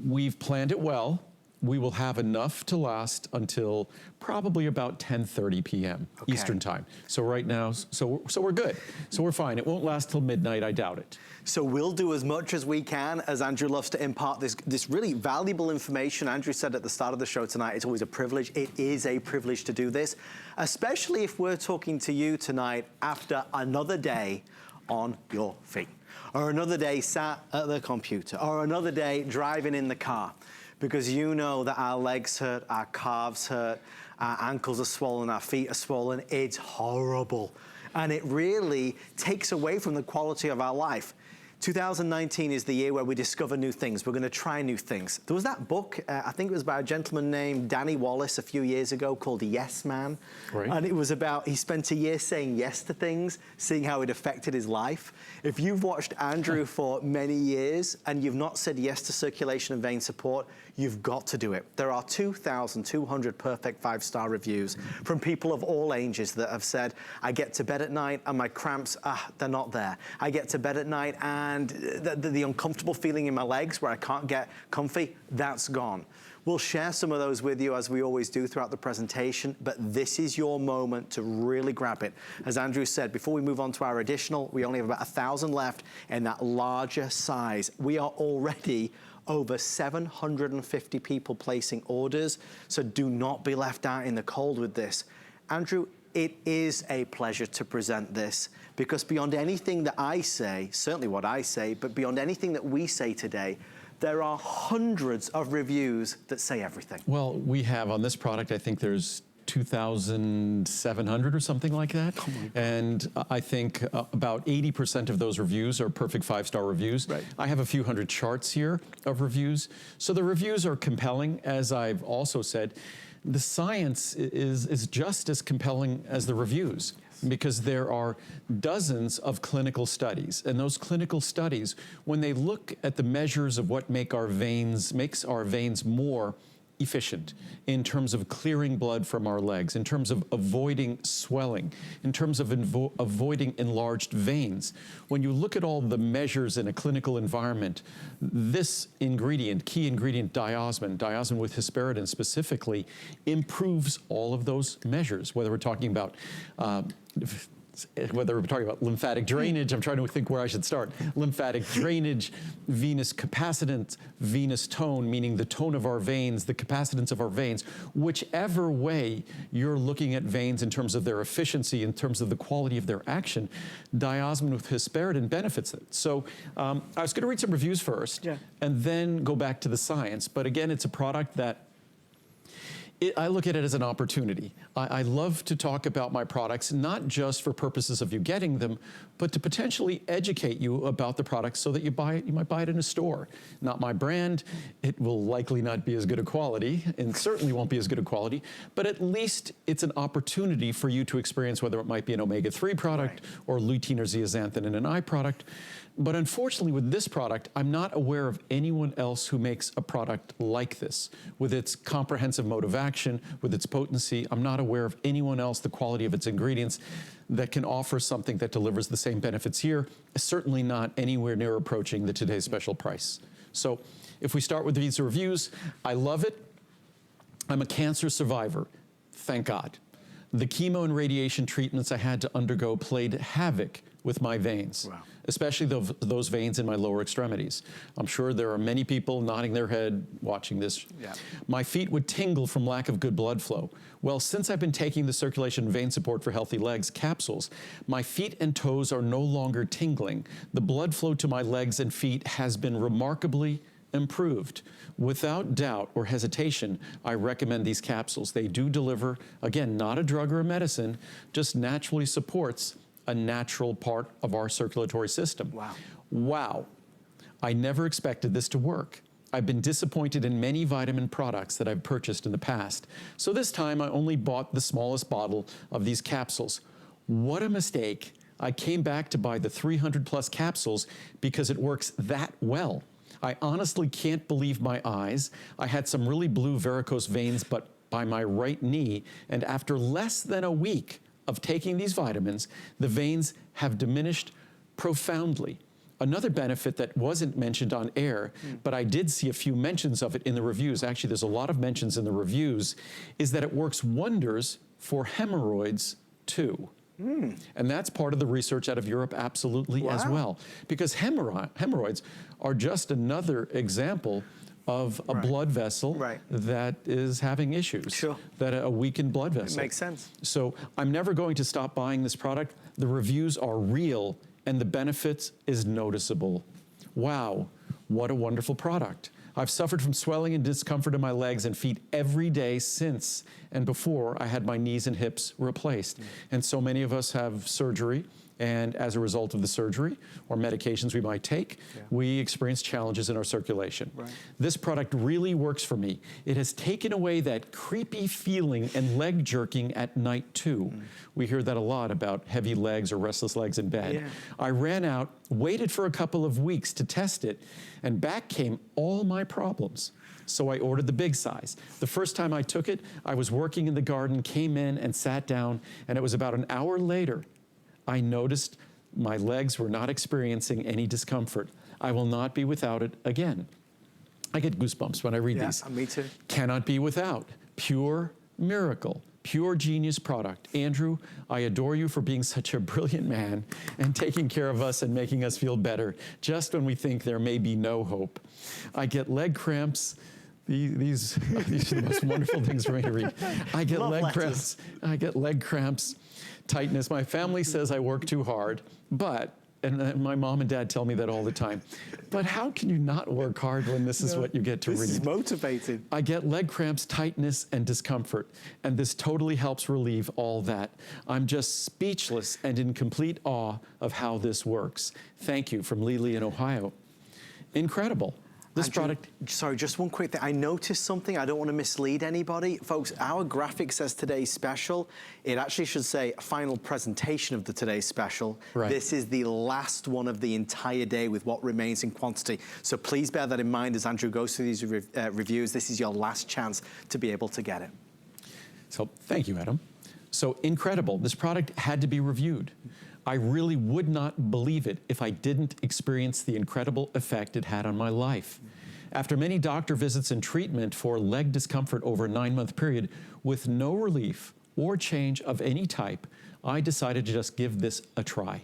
[SPEAKER 1] we've planned it well. We will have enough to last until probably about 10:30 p.m. Eastern time. So right now, so we're good. So we're fine. It won't last till midnight, I doubt it.
[SPEAKER 2] So we'll do as much as we can, as Andrew loves to impart this really valuable information. Andrew said at the start of the show tonight, it's always a privilege. It is a privilege to do this, especially if we're talking to you tonight after another day on your feet, or another day sat at the computer, or another day driving in the car. Because you know that our legs hurt, our calves hurt, our ankles are swollen, our feet are swollen. It's horrible. And it really takes away from the quality of our life. 2019 is the year where we discover new things. We're going to try new things. There was that book, I think it was by a gentleman named Danny Wallace a few years ago called Yes Man.
[SPEAKER 1] Right.
[SPEAKER 2] And it was about, he spent a year saying yes to things, seeing how it affected his life. If you've watched Andrew for many years and you've not said yes to circulation and vein support, you've got to do it. There are 2,200 perfect 5-star reviews from people of all ages that have said, I get to bed at night and my cramps, they're not there. I get to bed at night and the uncomfortable feeling in my legs where I can't get comfy, that's gone. We'll share some of those with you as we always do throughout the presentation, but this is your moment to really grab it. As Andrew said, before we move on to our additional, we only have about 1,000 left in that larger size. We are already over 750 people placing orders, so do not be left out in the cold with this. Andrew, it is a pleasure to present this because beyond anything that I say, certainly what I say, but beyond anything that we say today, there are hundreds of reviews that say everything.
[SPEAKER 1] Well, we have on this product, I think there's 2,700 or something like that.
[SPEAKER 2] Oh my God.
[SPEAKER 1] And I think about 80% of those reviews are perfect 5-star reviews.
[SPEAKER 2] Right.
[SPEAKER 1] I have a few hundred charts here of reviews. So the reviews are compelling. As I've also said, the science is just as compelling as the reviews. Because there are dozens of clinical studies, and those clinical studies, when they look at the measures of what makes our veins more efficient in terms of clearing blood from our legs, in terms of avoiding swelling, in terms of avoiding enlarged veins. When you look at all the measures in a clinical environment, this ingredient, key ingredient diosmin with hesperidin specifically, improves all of those measures, whether we're talking about lymphatic drainage, I'm trying to think where I should start. Lymphatic drainage, venous capacitance, venous tone, meaning the tone of our veins, the capacitance of our veins, whichever way you're looking at veins in terms of their efficiency, in terms of the quality of their action, diosmin with hesperidin benefits it. So I was going to read some reviews first and then go back to the science. But again, it's a product that I look at it as an opportunity. I love to talk about my products, not just for purposes of you getting them, but to potentially educate you about the products so that you might buy it in a store. Not my brand. It will likely not be as good a quality, and certainly won't be as good a quality, but at least it's an opportunity for you to experience whether it might be an omega-3 product or lutein or zeaxanthin in an eye product. But unfortunately, with this product, I'm not aware of anyone else who makes a product like this. With its comprehensive mode of action, with its potency, I'm not aware of anyone else, the quality of its ingredients, that can offer something that delivers the same benefits here, certainly not anywhere near approaching the today's special price. So if we start with these reviews, I love it. I'm a cancer survivor, thank God. The chemo and radiation treatments I had to undergo played havoc with my veins. Wow. Especially those veins in my lower extremities. I'm sure there are many people nodding their head watching this. Yeah. My feet would tingle from lack of good blood flow. Well, since I've been taking the circulation and vein support for healthy legs capsules, my feet and toes are no longer tingling. The blood flow to my legs and feet has been remarkably improved. Without doubt or hesitation, I recommend these capsules. They do deliver, again, not a drug or a medicine, just naturally supports a natural part of our circulatory system. Wow. Wow. I never expected this to work. I've been disappointed in many vitamin products that I've purchased in the past. So this time I only bought the smallest bottle of these capsules. What a mistake. I came back to buy the 300 plus capsules because it works that well. I honestly can't believe my eyes. I had some really blue varicose veins but by my right knee, and after less than a week of taking these vitamins, the veins have diminished profoundly. Another benefit that wasn't mentioned on air, but I did see a few mentions of it in the reviews, actually there's a lot of mentions in the reviews, is that it works wonders for hemorrhoids too. And that's part of the research out of Europe absolutely as well. Because hemorrhoids are just another example of a blood vessel that is having issues, that a weakened blood vessel.
[SPEAKER 2] It makes sense.
[SPEAKER 1] So I'm never going to stop buying this product. The reviews are real and the benefits is noticeable. Wow, what a wonderful product. I've suffered from swelling and discomfort in my legs and feet every day since and before I had my knees and hips replaced. And so many of us have surgery And as a result of the surgery or medications we might take, we experience challenges in our circulation.
[SPEAKER 2] Right.
[SPEAKER 1] This product really works for me. It has taken away that creepy feeling and leg jerking at night too. We hear that a lot about heavy legs or restless legs in bed.
[SPEAKER 2] Yeah.
[SPEAKER 1] I ran out, waited for a couple of weeks to test it, and back came all my problems. So I ordered the big size. The first time I took it, I was working in the garden, came in and sat down, and it was about an hour later I noticed my legs were not experiencing any discomfort. I will not be without it again. I get goosebumps when I read these.
[SPEAKER 2] Me too.
[SPEAKER 1] Cannot be without. Pure miracle. Pure genius product. Andrew, I adore you for being such a brilliant man and taking care of us and making us feel better just when we think there may be no hope. I get leg cramps. These are the most wonderful things for me to read. I get
[SPEAKER 2] Love
[SPEAKER 1] leg
[SPEAKER 2] letters.
[SPEAKER 1] cramps. I get leg cramps, tightness. My family says I work too hard, but, and my mom and dad tell me that all the time, but how can you not work hard when this is what you get to read?
[SPEAKER 2] This is motivated.
[SPEAKER 1] I get leg cramps, tightness, and discomfort, and this totally helps relieve all that. I'm just speechless and in complete awe of how this works. Thank you, from Lily in Ohio. Incredible. This
[SPEAKER 2] Andrew,
[SPEAKER 1] product.
[SPEAKER 2] Sorry, just one quick thing. I noticed something. I don't want to mislead anybody. Folks, our graphic says today's special. It actually should say final presentation of the today's special.
[SPEAKER 1] Right.
[SPEAKER 2] This is the last one of the entire day with what remains in quantity. So please bear that in mind as Andrew goes through these reviews. This is your last chance to be able to get it.
[SPEAKER 1] So thank you, Adam. So incredible. This product had to be reviewed. I really would not believe it if I didn't experience the incredible effect it had on my life. After many doctor visits and treatment for leg discomfort over a 9-month period with no relief or change of any type, I decided to just give this a try.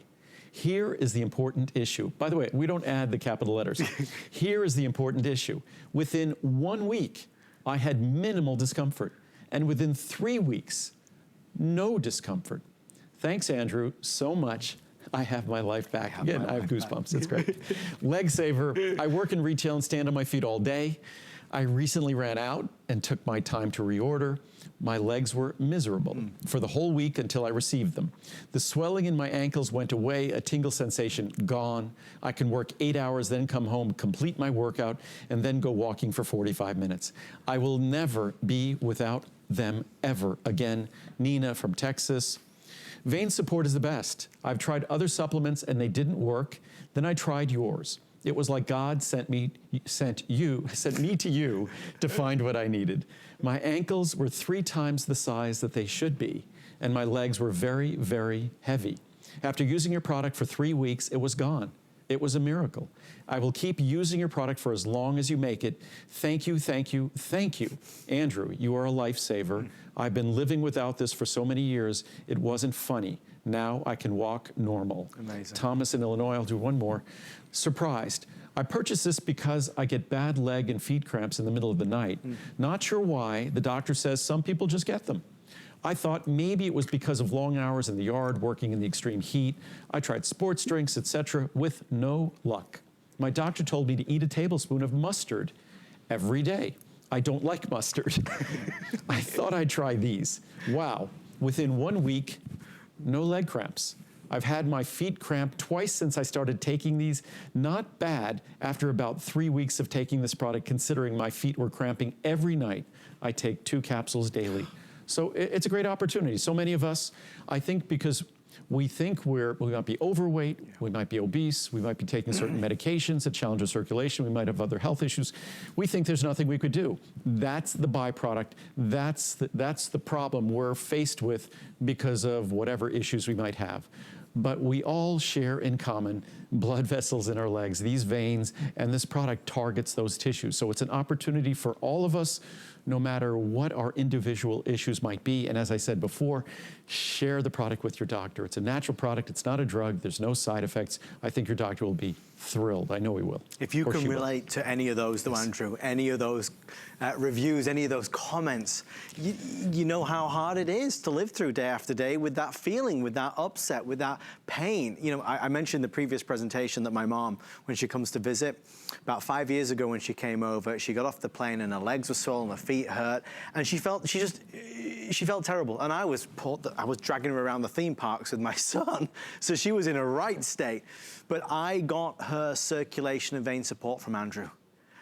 [SPEAKER 1] Here is the important issue. By the way, we don't add the capital letters. Here is the important issue. Within 1 week, I had minimal discomfort, and within 3 weeks, no discomfort. Thanks, Andrew, so much. I have my life back. Again, I have goosebumps. It's great. Leg Saver. I work in retail and stand on my feet all day. I recently ran out and took my time to reorder. My legs were miserable for the whole week until I received them. The swelling in my ankles went away, a tingle sensation gone. I can work 8 hours, then come home, complete my workout, and then go walking for 45 minutes. I will never be without them ever again. Nina from Texas. Vein support is the best. I've tried other supplements and they didn't work. Then I tried yours. It was like God sent me to you to find what I needed. My ankles were 3 times the size that they should be, and my legs were very, very heavy. After using your product for 3 weeks, it was gone. It was a miracle. I will keep using your product for as long as you make it. Thank you, thank you, thank you. Andrew, you are a lifesaver. I've been living without this for so many years, it wasn't funny. Now I can walk normal.
[SPEAKER 2] Amazing.
[SPEAKER 1] Thomas in Illinois, I'll do one more. Surprised. I purchased this because I get bad leg and feet cramps in the middle of the night. Not sure why. The doctor says some people just get them. I thought maybe it was because of long hours in the yard, working in the extreme heat. I tried sports drinks, etc., with no luck. My doctor told me to eat a tablespoon of mustard every day. I don't like mustard. I thought I'd try these. Wow. Within 1 week, no leg cramps. I've had my feet cramp twice since I started taking these. Not bad after about 3 weeks of taking this product, considering my feet were cramping every night. I take 2 capsules daily. So it's a great opportunity. So many of us, I think because we think we might be overweight, we might be obese, we might be taking certain medications that challenge our circulation, we might have other health issues. We think there's nothing we could do. That's the byproduct. That's the problem we're faced with because of whatever issues we might have. But we all share in common blood vessels in our legs, these veins, and this product targets those tissues. So it's an opportunity for all of us, no matter what our individual issues might be. And as I said before, share the product with your doctor. It's a natural product. It's not a drug. There's no side effects. I think your doctor will be thrilled. I know he will.
[SPEAKER 2] If you can relate to any of those, though, Andrew, any of those reviews, any of those comments, you know how hard it is to live through day after day with that feeling, with that upset, with that pain. You know, I mentioned in the previous presentation that my mom, when she comes to visit, about 5 years ago when she came over, she got off the plane and her legs were swollen, her feet hurt, and she felt terrible. And I was dragging her around the theme parks with my son, so she was in a right state. But I got her circulation and vein support from Andrew.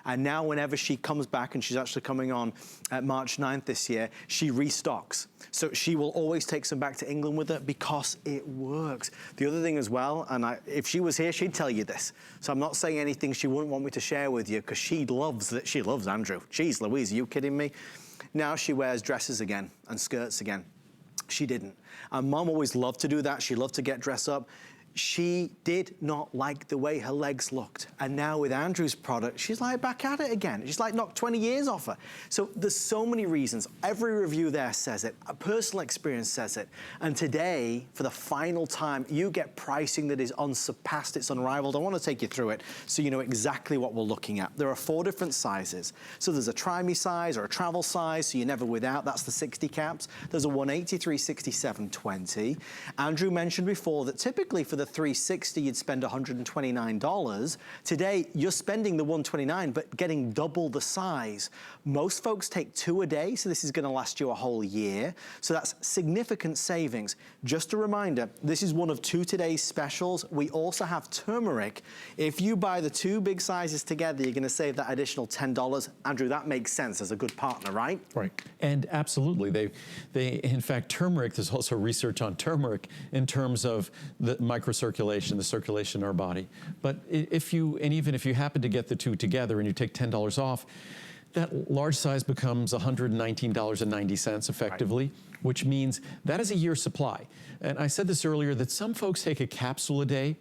[SPEAKER 2] And now whenever she comes back, and she's actually coming on at March 9th this year, she restocks. So she will always take some back to England with her because it works. The other thing as well, and if she was here, she'd tell you this. So I'm not saying anything she wouldn't want me to share with you because she loves Andrew. Jeez Louise, are you kidding me? Now she wears dresses again and skirts again. She didn't. And Mom always loved to do that. She loved to get dressed up. She did not like the way her legs looked. And now with Andrew's product, she's like back at it again. She's like knocked 20 years off her. So there's so many reasons. Every review there says it. A personal experience says it. And today, for the final time, you get pricing that is unsurpassed. It's unrivaled. I want to take you through it so you know exactly what we're looking at. There are 4 different sizes. So there's a try me size or a travel size, so you're never without. That's the 60 caps. There's a 180, 360, 720. Andrew mentioned before that typically for the 360, you'd spend $129. Today, you're spending the $129, but getting double the size. Most folks take 2 a day, so this is going to last you a whole year. So that's significant savings. Just a reminder, this is one of 2 today's specials. We also have turmeric. If you buy the 2 big sizes together, you're going to save that additional $10. Andrew, that makes sense as a good partner, right?
[SPEAKER 1] Right. And absolutely, they in fact, turmeric, there's also research on turmeric in terms of the microcirculation, the circulation in our body. But even if you happen to get the 2 together and you take $10 off, that large size becomes $119.90 effectively, right, which means that is a year's supply. And I said this earlier, that some folks take a capsule a day.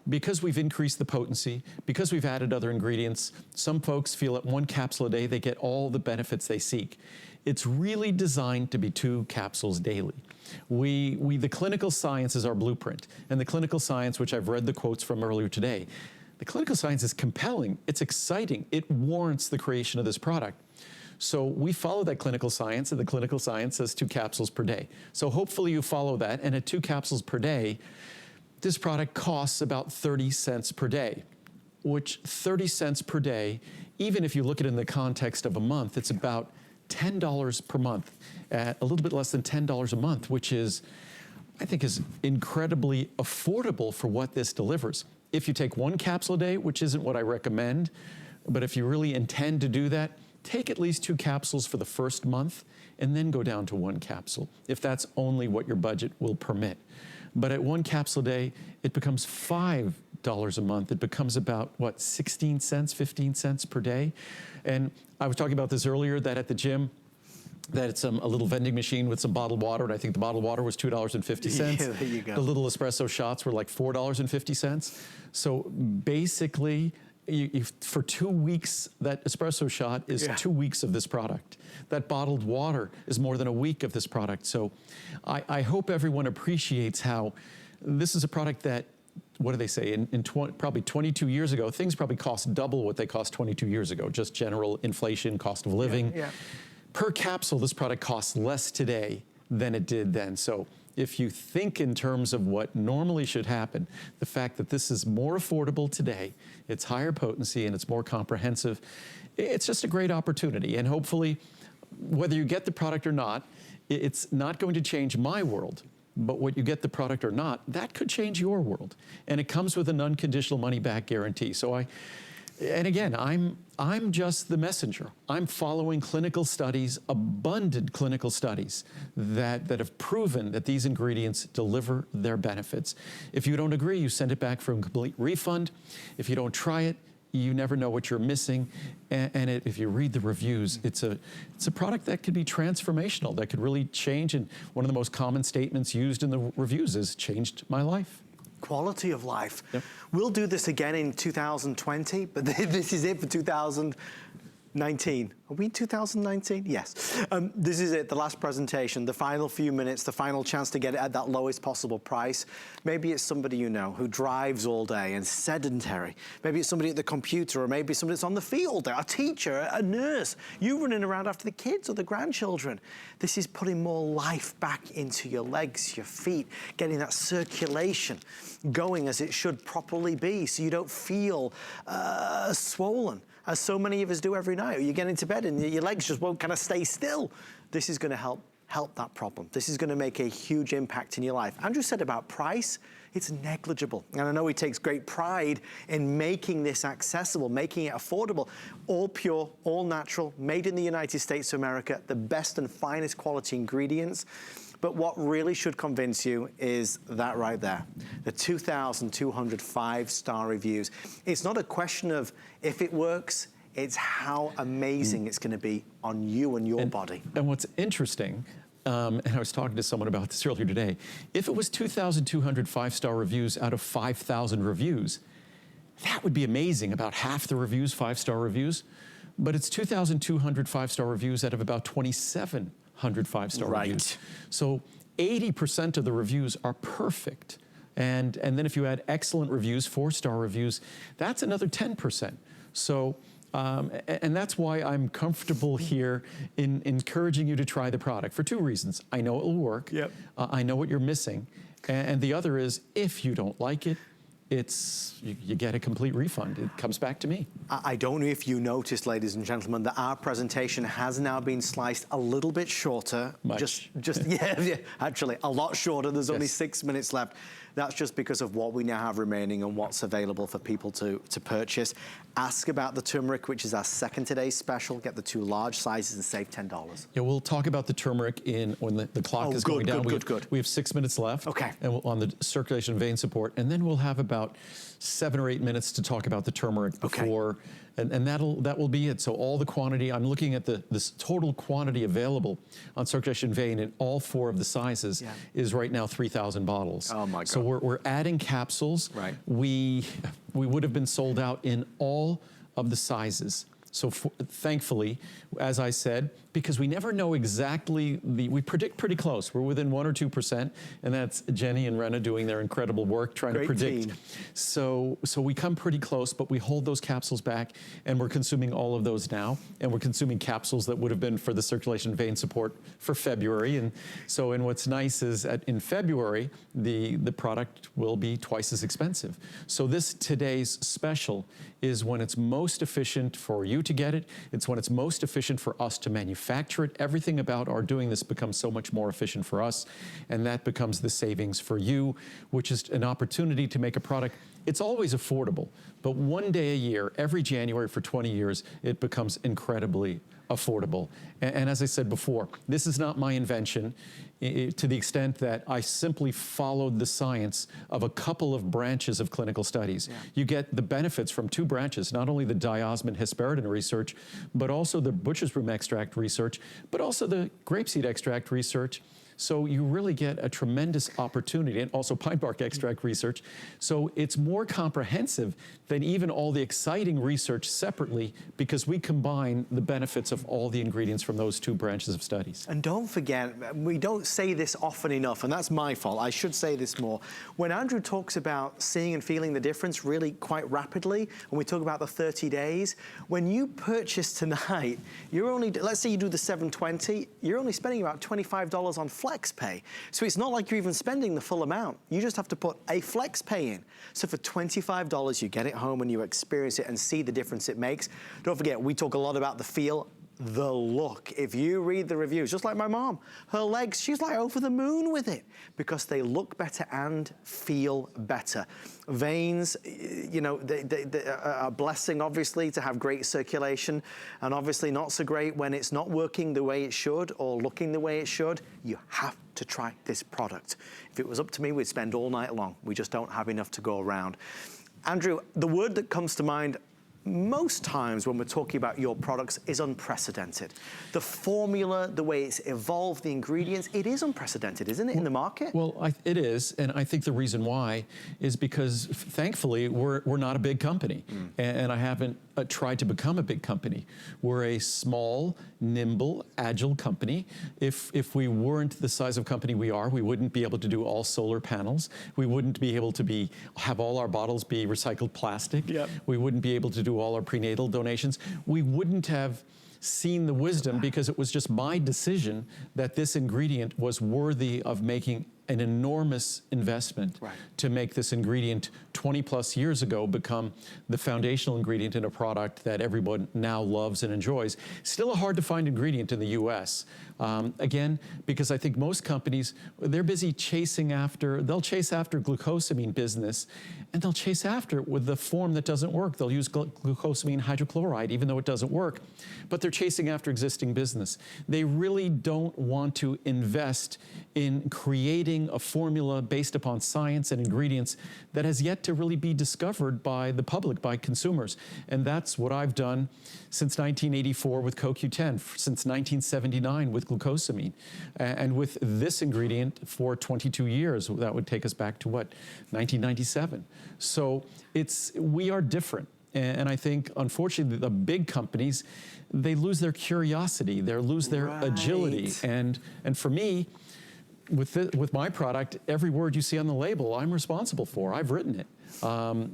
[SPEAKER 1] Because we've increased the potency, because we've added other ingredients, some folks feel at 1 capsule a day, they get all the benefits they seek. It's really designed to be 2 capsules daily. The clinical science is our blueprint. And the clinical science, which I've read the quotes from earlier today, the clinical science is compelling, it's exciting, it warrants the creation of this product. So we follow that clinical science, and the clinical science says 2 capsules per day. So hopefully you follow that, and at 2 capsules per day, this product costs about 30 cents per day, which 30 cents per day, even if you look at it in the context of a month, it's about $10 per month, a little bit less than $10 a month, which is, I think, is incredibly affordable for what this delivers. If you take 1 capsule a day, which isn't what I recommend, but if you really intend to do that, take at least 2 capsules for the first month and then go down to 1 capsule, if that's only what your budget will permit. But at 1 capsule a day, it becomes $5 a month. It becomes about, what, 16 cents, 15 cents per day? And I was talking about this earlier, that at the gym, that it's a little vending machine with some bottled water, and I think the bottled water was $2.50.
[SPEAKER 2] Yeah, there you go.
[SPEAKER 1] The little espresso shots were like $4.50. So basically, for 2 weeks, that espresso shot is 2 weeks of this product. That bottled water is more than a week of this product. So I hope everyone appreciates how this is a product that, what do they say, probably 22 years ago, things probably cost double what they cost 22 years ago, just general inflation, cost of living. Yeah. Per capsule, this product costs less today than it did then. So if you think in terms of what normally should happen, the fact that this is more affordable today, it's higher potency, and it's more comprehensive, it's just a great opportunity. And hopefully, whether you get the product or not, it's not going to change my world. But what you get the product or not, that could change your world. And it comes with an unconditional money-back guarantee. So and again, I'm just the messenger. I'm following clinical studies, abundant clinical studies that have proven that these ingredients deliver their benefits. If you don't agree, you send it back for a complete refund. If you don't try it, you never know what you're missing. And if you read the reviews, it's a product that could be transformational, that could really change. And one of the most common statements used in the reviews is, changed my life.
[SPEAKER 2] Quality of life.
[SPEAKER 1] Yep.
[SPEAKER 2] We'll do this again in 2020, but this is it for 2020. 19. Are we in 2019? Yes. This is it, the last presentation, the final few minutes, the final chance to get it at that lowest possible price. Maybe it's somebody you know who drives all day and sedentary. Maybe it's somebody at the computer, or maybe somebody that's on the field, a teacher, a nurse. You running around after the kids or the grandchildren. This is putting more life back into your legs, your feet, getting that circulation going as it should properly be, so you don't feel swollen, as so many of us do every night. You get into bed and your legs just won't kind of stay still. This is going to help that problem. This is going to make a huge impact in your life. Andrew said about price, it's negligible. And I know he takes great pride in making this accessible, making it affordable. All pure, all natural, made in the United States of America, the best and finest quality ingredients. But what really should convince you is that right there, the 2,200 5-star reviews. It's not a question of if it works, it's how amazing it's going to be on you and your body.
[SPEAKER 1] And what's interesting, and I was talking to someone about this earlier today, if it was 2,200 5-star reviews out of 5,000 reviews, that would be amazing. About half the reviews, 5-star reviews. But it's 2,200 5-star reviews out of about 2,700 5-star reviews. So 80% of the reviews are perfect. And then if you add excellent reviews, 4-star reviews, that's another 10%. So, and that's why I'm comfortable here in encouraging you to try the product for 2 reasons. I know it will work. Yep. I know what you're missing. And the other is, if you don't like it, you get a complete refund. It comes back to me.
[SPEAKER 2] I don't know if you noticed, ladies and gentlemen, that our presentation has now been sliced a little bit shorter.
[SPEAKER 1] Much.
[SPEAKER 2] Yeah, actually, a lot shorter. There's only 6 minutes left. That's just because of what we now have remaining and what's available for people to purchase. Ask about the turmeric, which is our second today's special. Get the 2 large sizes and save $10.
[SPEAKER 1] Yeah, we'll talk about the turmeric when the clock is going down.
[SPEAKER 2] Good.
[SPEAKER 1] We have 6 minutes left.
[SPEAKER 2] Okay.
[SPEAKER 1] And on the circulation vein support, and then we'll have about 7 or 8 minutes to talk about the turmeric before, and that will be it. So all the quantity, I'm looking at this total quantity available on circulation vein in all 4 of the sizes is right now 3,000 bottles.
[SPEAKER 2] Oh my God.
[SPEAKER 1] So we're adding capsules.
[SPEAKER 2] Right.
[SPEAKER 1] We would have been sold out in all of the sizes. So thankfully, as I said, because we never know exactly, we predict pretty close. We're within 1 or 2%, and that's Jenny and Rena doing their incredible work trying to predict. Team. So we come pretty close, but we hold those capsules back, and we're consuming all of those now, and we're consuming capsules that would have been for the circulation vein support for February. And what's nice is in February, the product will be twice as expensive. So today's special is when it's most efficient for you to get it. It's when it's most efficient for us to manufacture it. Everything about our doing this becomes so much more efficient for us, and that becomes the savings for you, which is an opportunity to make a product. It's always affordable, but one day a year, every January for 20 years, it becomes incredibly affordable. And as I said before, this is not my invention to the extent that I simply followed the science of a couple of branches of clinical studies. Yeah. You get the benefits from 2 branches, not only the diosmin hesperidin research, but also the butcher's broom extract research, but also the grapeseed extract research. So you really get a tremendous opportunity, and also pine bark extract research. So it's more comprehensive than even all the exciting research separately, because we combine the benefits of all the ingredients from those 2 branches of studies.
[SPEAKER 2] And don't forget, we don't say this often enough, and that's my fault. I should say this more. When Andrew talks about seeing and feeling the difference really quite rapidly, when we talk about the 30 days, when you purchase tonight, you're only, let's say you do the 720, you're only spending about $25 on FlexPay. So it's not like you're even spending the full amount. You just have to put a FlexPay in. So for $25, you get it home and you experience it and see the difference it makes. Don't forget, we talk a lot about the feel, the look. If you read the reviews, just like my mom, her legs, she's like over the moon with it because they look better and feel better. Veins, you know, they are a blessing, obviously, to have great circulation, and obviously not so great when it's not working the way it should or looking the way it should. You have to try this product. If it was up to me, we'd spend all night long. We just don't have enough to go around. Andrew, the word that comes to mind most times when we're talking about your products is unprecedented. The formula, the way it's evolved, the ingredients, it is unprecedented, isn't it, in the market?
[SPEAKER 1] Well, it is, and I think the reason why is because, thankfully, we're not a big company, and I haven't tried to become a big company. We're a small, nimble, agile company. If we weren't the size of company we are, we wouldn't be able to do all solar panels. We wouldn't be able to have all our bottles be recycled plastic.
[SPEAKER 2] Yep.
[SPEAKER 1] We wouldn't be able to do all our prenatal donations. We wouldn't have seen the wisdom, because it was just my decision that this ingredient was worthy of making an enormous investment to make this ingredient 20 plus years ago become the foundational ingredient in a product that everyone now loves and enjoys. Still a hard to find ingredient in the US. Again, because I think most companies, they're busy chasing after, they'll chase after glucosamine business, and they'll chase after it with the form that doesn't work. They'll use glucosamine hydrochloride, even though it doesn't work, but they're chasing after existing business. They really don't want to invest in creating a formula based upon science and ingredients that has yet to really be discovered by the public, by consumers. And that's what I've done since 1984 with CoQ10, since 1979 with glucosamine, and with this ingredient for 22 years. That would take us back to what, 1997. So we are different. And I think, unfortunately, the big companies, they lose their curiosity, they lose their agility. And for me, with my product, every word you see on the label, I'm responsible for. I've written it.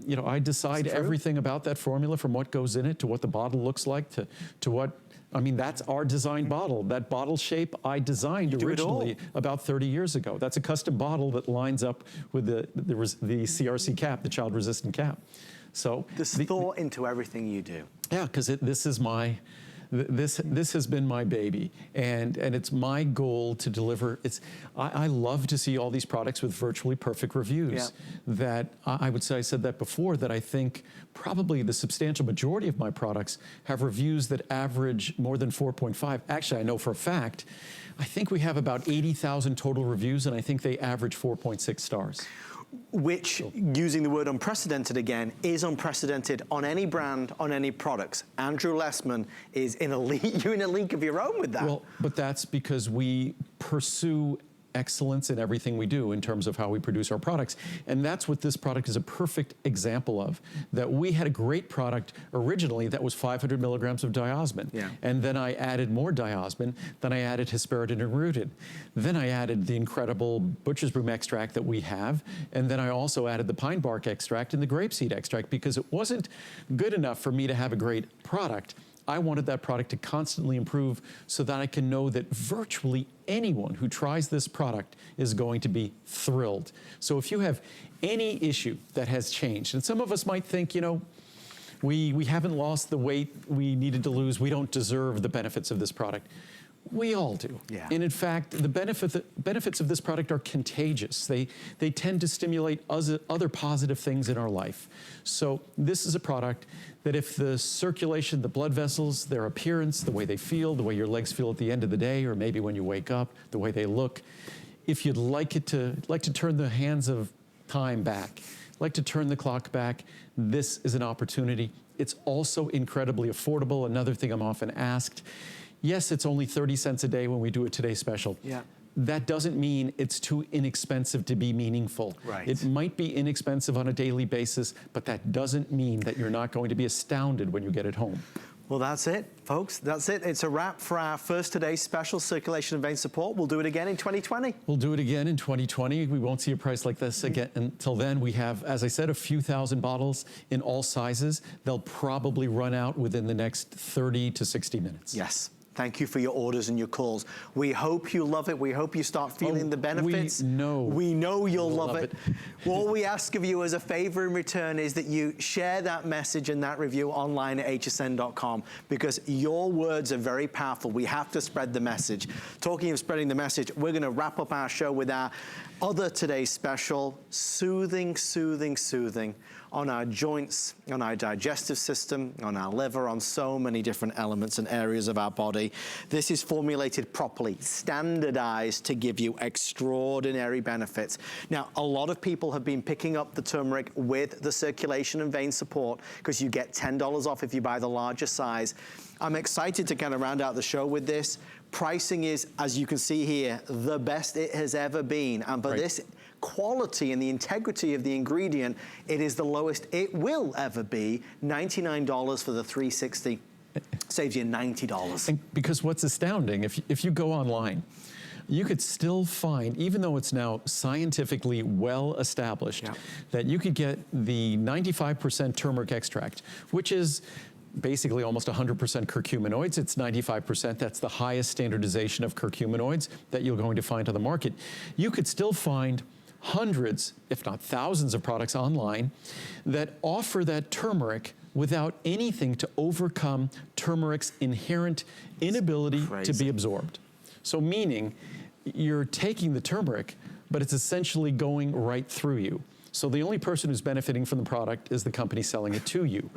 [SPEAKER 1] You know, I decide everything about that formula, from what goes in it to what the bottle looks like to what, I mean, that's our designed bottle. That bottle shape I designed originally about 30 years ago. That's a custom bottle that lines up with the CRC cap, the child-resistant cap. So
[SPEAKER 2] there's thought into everything you do.
[SPEAKER 1] Yeah, because this has been my baby, and it's my goal to deliver. I love to see all these products with virtually perfect reviews. That I would say, I said that before, that I think probably the substantial majority of my products have reviews that average more than 4.5. Actually, I know for a fact, I think we have about 80,000 total reviews, and I think they average 4.6 stars.
[SPEAKER 2] Which, using the word unprecedented again, is unprecedented on any brand, on any products. Andrew Lessman is in a league, you're in a league of your own with that.
[SPEAKER 1] Well, but that's because we pursue excellence in everything we do in terms of how we produce our products. And that's what this product is a perfect example of. That we had a great product originally that was 500 milligrams of diosmin. And then I added more diosmin, then I added hesperidin and rutin. Then I added the incredible butcher's broom extract that we have, and then I also added the pine bark extract and the grapeseed extract, because it wasn't good enough for me to have a great product. I wanted that product to constantly improve so that I can know that virtually anyone who tries this product is going to be thrilled. So if you have any issue that has changed, and some of us might think, you know, we haven't lost the weight we needed to lose, we don't deserve the benefits of this product. We all do. And in fact, the benefits of this product are contagious. They tend to stimulate other positive things in our life. So this is a product that if the circulation, the blood vessels, their appearance, the way they feel, the way your legs feel at the end of the day, or maybe when you wake up, the way they look, if you'd like to turn the hands of time back, like to turn the clock back, this is an opportunity. It's also incredibly affordable. Another thing I'm often asked, yes, it's only 30 cents a day when we do a Today Special. That doesn't mean it's too inexpensive to be meaningful. It might be inexpensive on a daily basis, but that doesn't mean that you're not going to be astounded when you get it home.
[SPEAKER 2] Well, that's it, folks. That's it. It's a wrap for our first Today Special, Circulation and Vein Support. We'll do it again in 2020.
[SPEAKER 1] We'll do it again in 2020. We won't see a price like this again. Until then, we have, as I said, a few thousand bottles in all sizes. They'll probably run out within the next 30 to 60 minutes.
[SPEAKER 2] Yes. Thank you for your orders and your calls. We hope you love it. We hope you start feeling the benefits. We know you'll love it. All we ask of you as a favor in return is that you share that message and that review online at hsn.com, because your words are very powerful. We have to spread the message. Talking of spreading the message, we're going to wrap up our show with our other Today Special, soothing, soothing, soothing on our joints, on our digestive system, on our liver, on so many different elements and areas of our body. This is formulated properly, standardized to give you extraordinary benefits. Now, a lot of people have been picking up the turmeric with the circulation and vein support, because you get $10 off if you buy the larger size. I'm excited to kind of round out the show with this. Pricing is, as you can see here, the best it has ever been. And for this quality and the integrity of the ingredient, it is the lowest it will ever be. $99 for the 360 saves you $90.
[SPEAKER 1] And because what's astounding, if you go online, you could still find, even though it's now scientifically well established, that you could get the 95% turmeric extract, which is basically almost 100% curcuminoids. It's 95%. That's the highest standardization of curcuminoids that you're going to find on the market. You could still find hundreds, if not thousands of products online that offer that turmeric without anything to overcome turmeric's inherent inability to be absorbed. So meaning you're taking the turmeric, but it's essentially going right through you. So the only person who's benefiting from the product is the company selling it to you.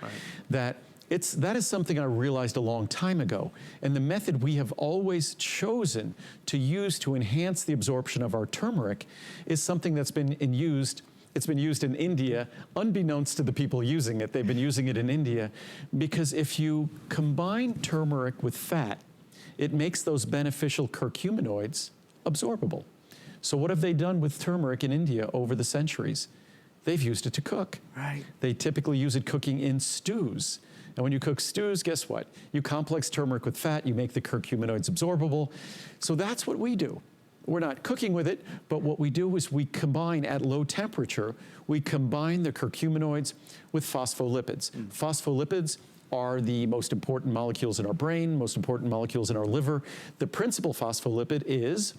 [SPEAKER 1] That is something I realized a long time ago. And the method we have always chosen to use to enhance the absorption of our turmeric is something that's been used. It's been used in India, unbeknownst to the people using it. They've been using it in India because if you combine turmeric with fat, it makes those beneficial curcuminoids absorbable. So what have they done with turmeric in India over the centuries? They've used it to cook. They typically use it cooking in stews. And when you cook stews, guess what? You complex turmeric with fat, you make the curcuminoids absorbable. So that's what we do. We're not cooking with it, but what we do is we combine at low temperature, we combine the curcuminoids with phospholipids. Phospholipids are the most important molecules in our brain, most important molecules in our liver. The principal phospholipid is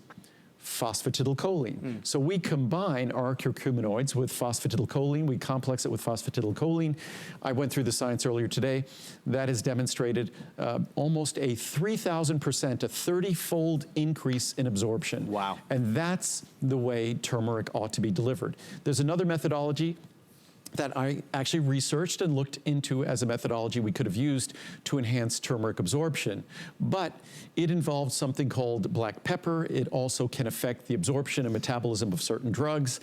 [SPEAKER 1] phosphatidylcholine. So we combine our curcuminoids with phosphatidylcholine. We complex it with phosphatidylcholine. I went through the science earlier today. That has demonstrated almost a 3,000%, a 30-fold increase in absorption.
[SPEAKER 2] Wow.
[SPEAKER 1] And that's the way turmeric ought to be delivered. There's another methodology that I actually researched and looked into as a methodology we could have used to enhance turmeric absorption. But it involves something called black pepper. It also can affect the absorption and metabolism of certain drugs.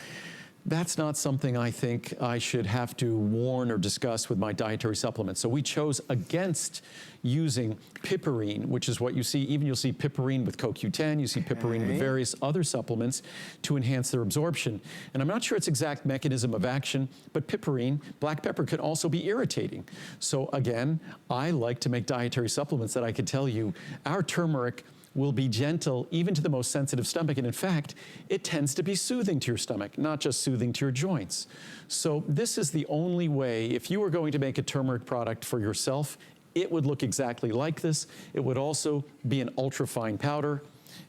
[SPEAKER 1] That's not something I think I should have to warn or discuss with my dietary supplements. So we chose against using piperine, which is what you see. Even you'll see piperine with CoQ10, you see piperine with various other supplements to enhance their absorption. And I'm not sure its exact mechanism of action, but piperine, black pepper, can also be irritating. So again, I like to make dietary supplements that I could tell you our turmeric will be gentle even to the most sensitive stomach. And in fact, it tends to be soothing to your stomach, not just soothing to your joints. So this is the only way, if you were going to make a turmeric product for yourself, it would look exactly like this. It would also be an ultra-fine powder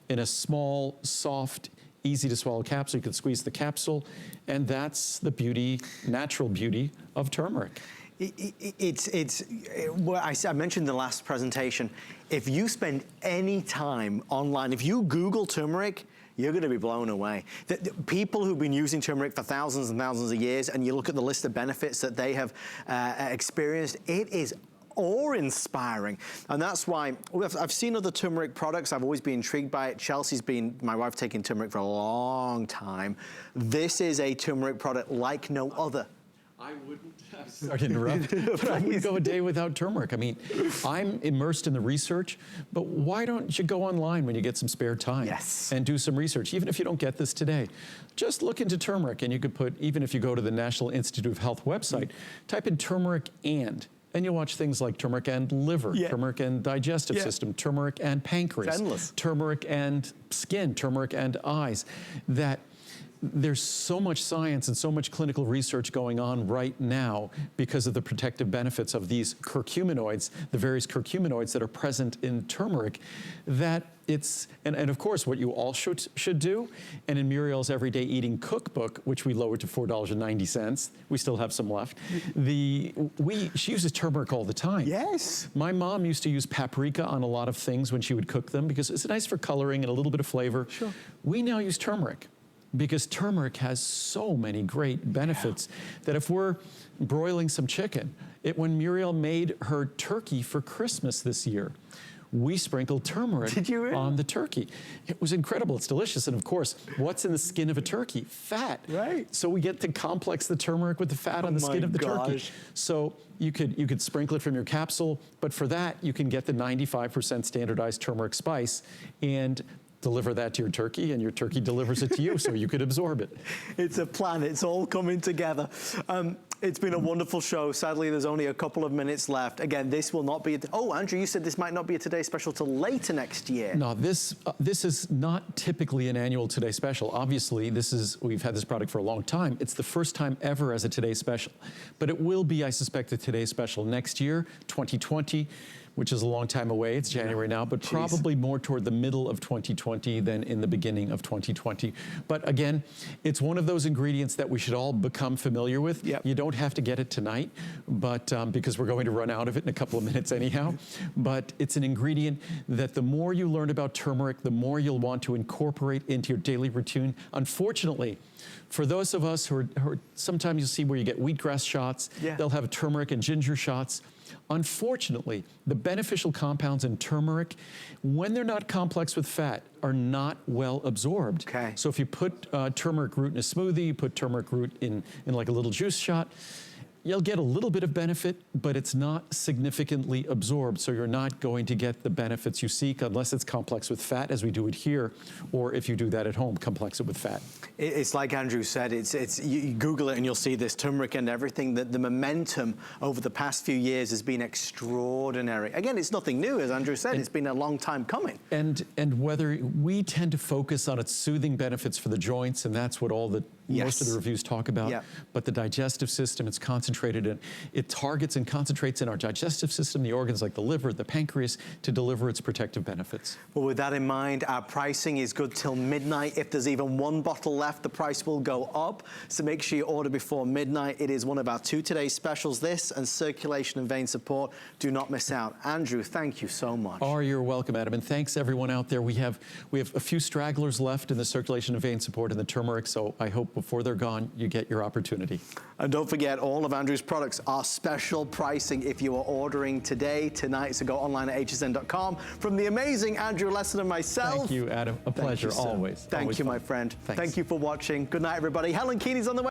[SPEAKER 1] in a small, soft, easy to swallow capsule. You could squeeze the capsule, and that's the beauty, natural beauty of turmeric.
[SPEAKER 2] Well, I mentioned in the last presentation, if you spend any time online, if you Google turmeric, you're going to be blown away. The people who've been using turmeric for thousands and thousands of years, and you look at the list of benefits that they have experienced, it is awe-inspiring. And that's why I've seen other turmeric products. I've always been intrigued by it. Chelsea's been, my wife, taking turmeric for a long time. This is a turmeric product like no other.
[SPEAKER 1] I wouldn't, sorry to interrupt, but I wouldn't go a day without turmeric. I mean, I'm immersed in the research, but why don't you go online when you get some spare time and do some research, even if you don't get this today. Just look into turmeric, and you could put, even if you go to the National Institute of Health website, type in turmeric and you'll watch things like turmeric and liver, turmeric and digestive system, turmeric and pancreas, turmeric and skin, turmeric and eyes. That there's so much science and so much clinical research going on right now because of the protective benefits of these curcuminoids, the various curcuminoids that are present in turmeric, that it's, and of course what you all should do, and in Muriel's Everyday Eating Cookbook, which we lowered to $4.90, we still have some left, she uses turmeric all the time.
[SPEAKER 2] Yes.
[SPEAKER 1] My mom used to use paprika on a lot of things when she would cook them because it's nice for coloring and a little bit of flavor. Sure. We now use turmeric, because turmeric has so many great benefits that if we're broiling some chicken, when Muriel made her turkey for Christmas this year, we sprinkled turmeric on the turkey. It was incredible. It's delicious. And of course, what's in the skin of a turkey? Fat. Right. So we get to complex the turmeric with the fat on the skin of the turkey. So you could sprinkle it from your capsule, but for that, you can get the 95% standardized turmeric spice. And deliver that to your turkey, and your turkey delivers it to you so you could absorb it.
[SPEAKER 2] It's a plan. It's all coming together. It's been a wonderful show. Sadly, there's only a couple of minutes left. Again, this will not be... Oh, Andrew, you said this might not be a Today Special till later next year.
[SPEAKER 1] No, this is not typically an annual Today Special. Obviously, we've had this product for a long time. It's the first time ever as a Today Special. But it will be, I suspect, a Today Special next year, 2020, which is a long time away. It's January now, but probably more toward the middle of 2020 than in the beginning of 2020. But again, it's one of those ingredients that we should all become familiar with.
[SPEAKER 2] Yep.
[SPEAKER 1] You don't have to get it tonight, but because we're going to run out of it in a couple of minutes anyhow. But it's an ingredient that the more you learn about turmeric, the more you'll want to incorporate into your daily routine. Unfortunately, for those of us who are sometimes you see where you get wheatgrass shots, they'll have turmeric and ginger shots. Unfortunately, the beneficial compounds in turmeric, when they're not complex with fat, are not well absorbed.
[SPEAKER 2] Okay.
[SPEAKER 1] So if you put turmeric root in a smoothie, you put turmeric root in like a little juice shot, you'll get a little bit of benefit, but it's not significantly absorbed. So you're not going to get the benefits you seek unless it's complex with fat, as we do it here, or if you do that at home, complex it with fat.
[SPEAKER 2] It's like Andrew said, you Google it and you'll see this turmeric and everything. The momentum over the past few years has been extraordinary. Again, it's nothing new, as Andrew said. It's been a long time coming.
[SPEAKER 1] And whether we tend to focus on its soothing benefits for the joints, and that's what all the most of the reviews talk about, but the digestive system, it's concentrated in, it targets and concentrates in our digestive system, the organs like the liver, the pancreas, to deliver its protective benefits.
[SPEAKER 2] Well, with that in mind, our pricing is good till midnight. If there's even one bottle left, the price will go up. So make sure you order before midnight. It is one of our 2 Today Specials, this and circulation and vein support. Do not miss out. Andrew, thank you so much.
[SPEAKER 1] Oh, you're welcome, Adam, and thanks everyone out there. We have a few stragglers left in the circulation and vein support and the turmeric, so I hope before they're gone, you get your opportunity.
[SPEAKER 2] And don't forget, all of Andrew's products are special pricing if you are ordering today, tonight. So go online at hsn.com. From the amazing Andrew Lessman and myself.
[SPEAKER 1] Thank you, Adam. A pleasure, always.
[SPEAKER 2] Thank you, my friend.
[SPEAKER 1] Thanks.
[SPEAKER 2] Thank you for watching. Good night, everybody. Helen Keeney's on the way.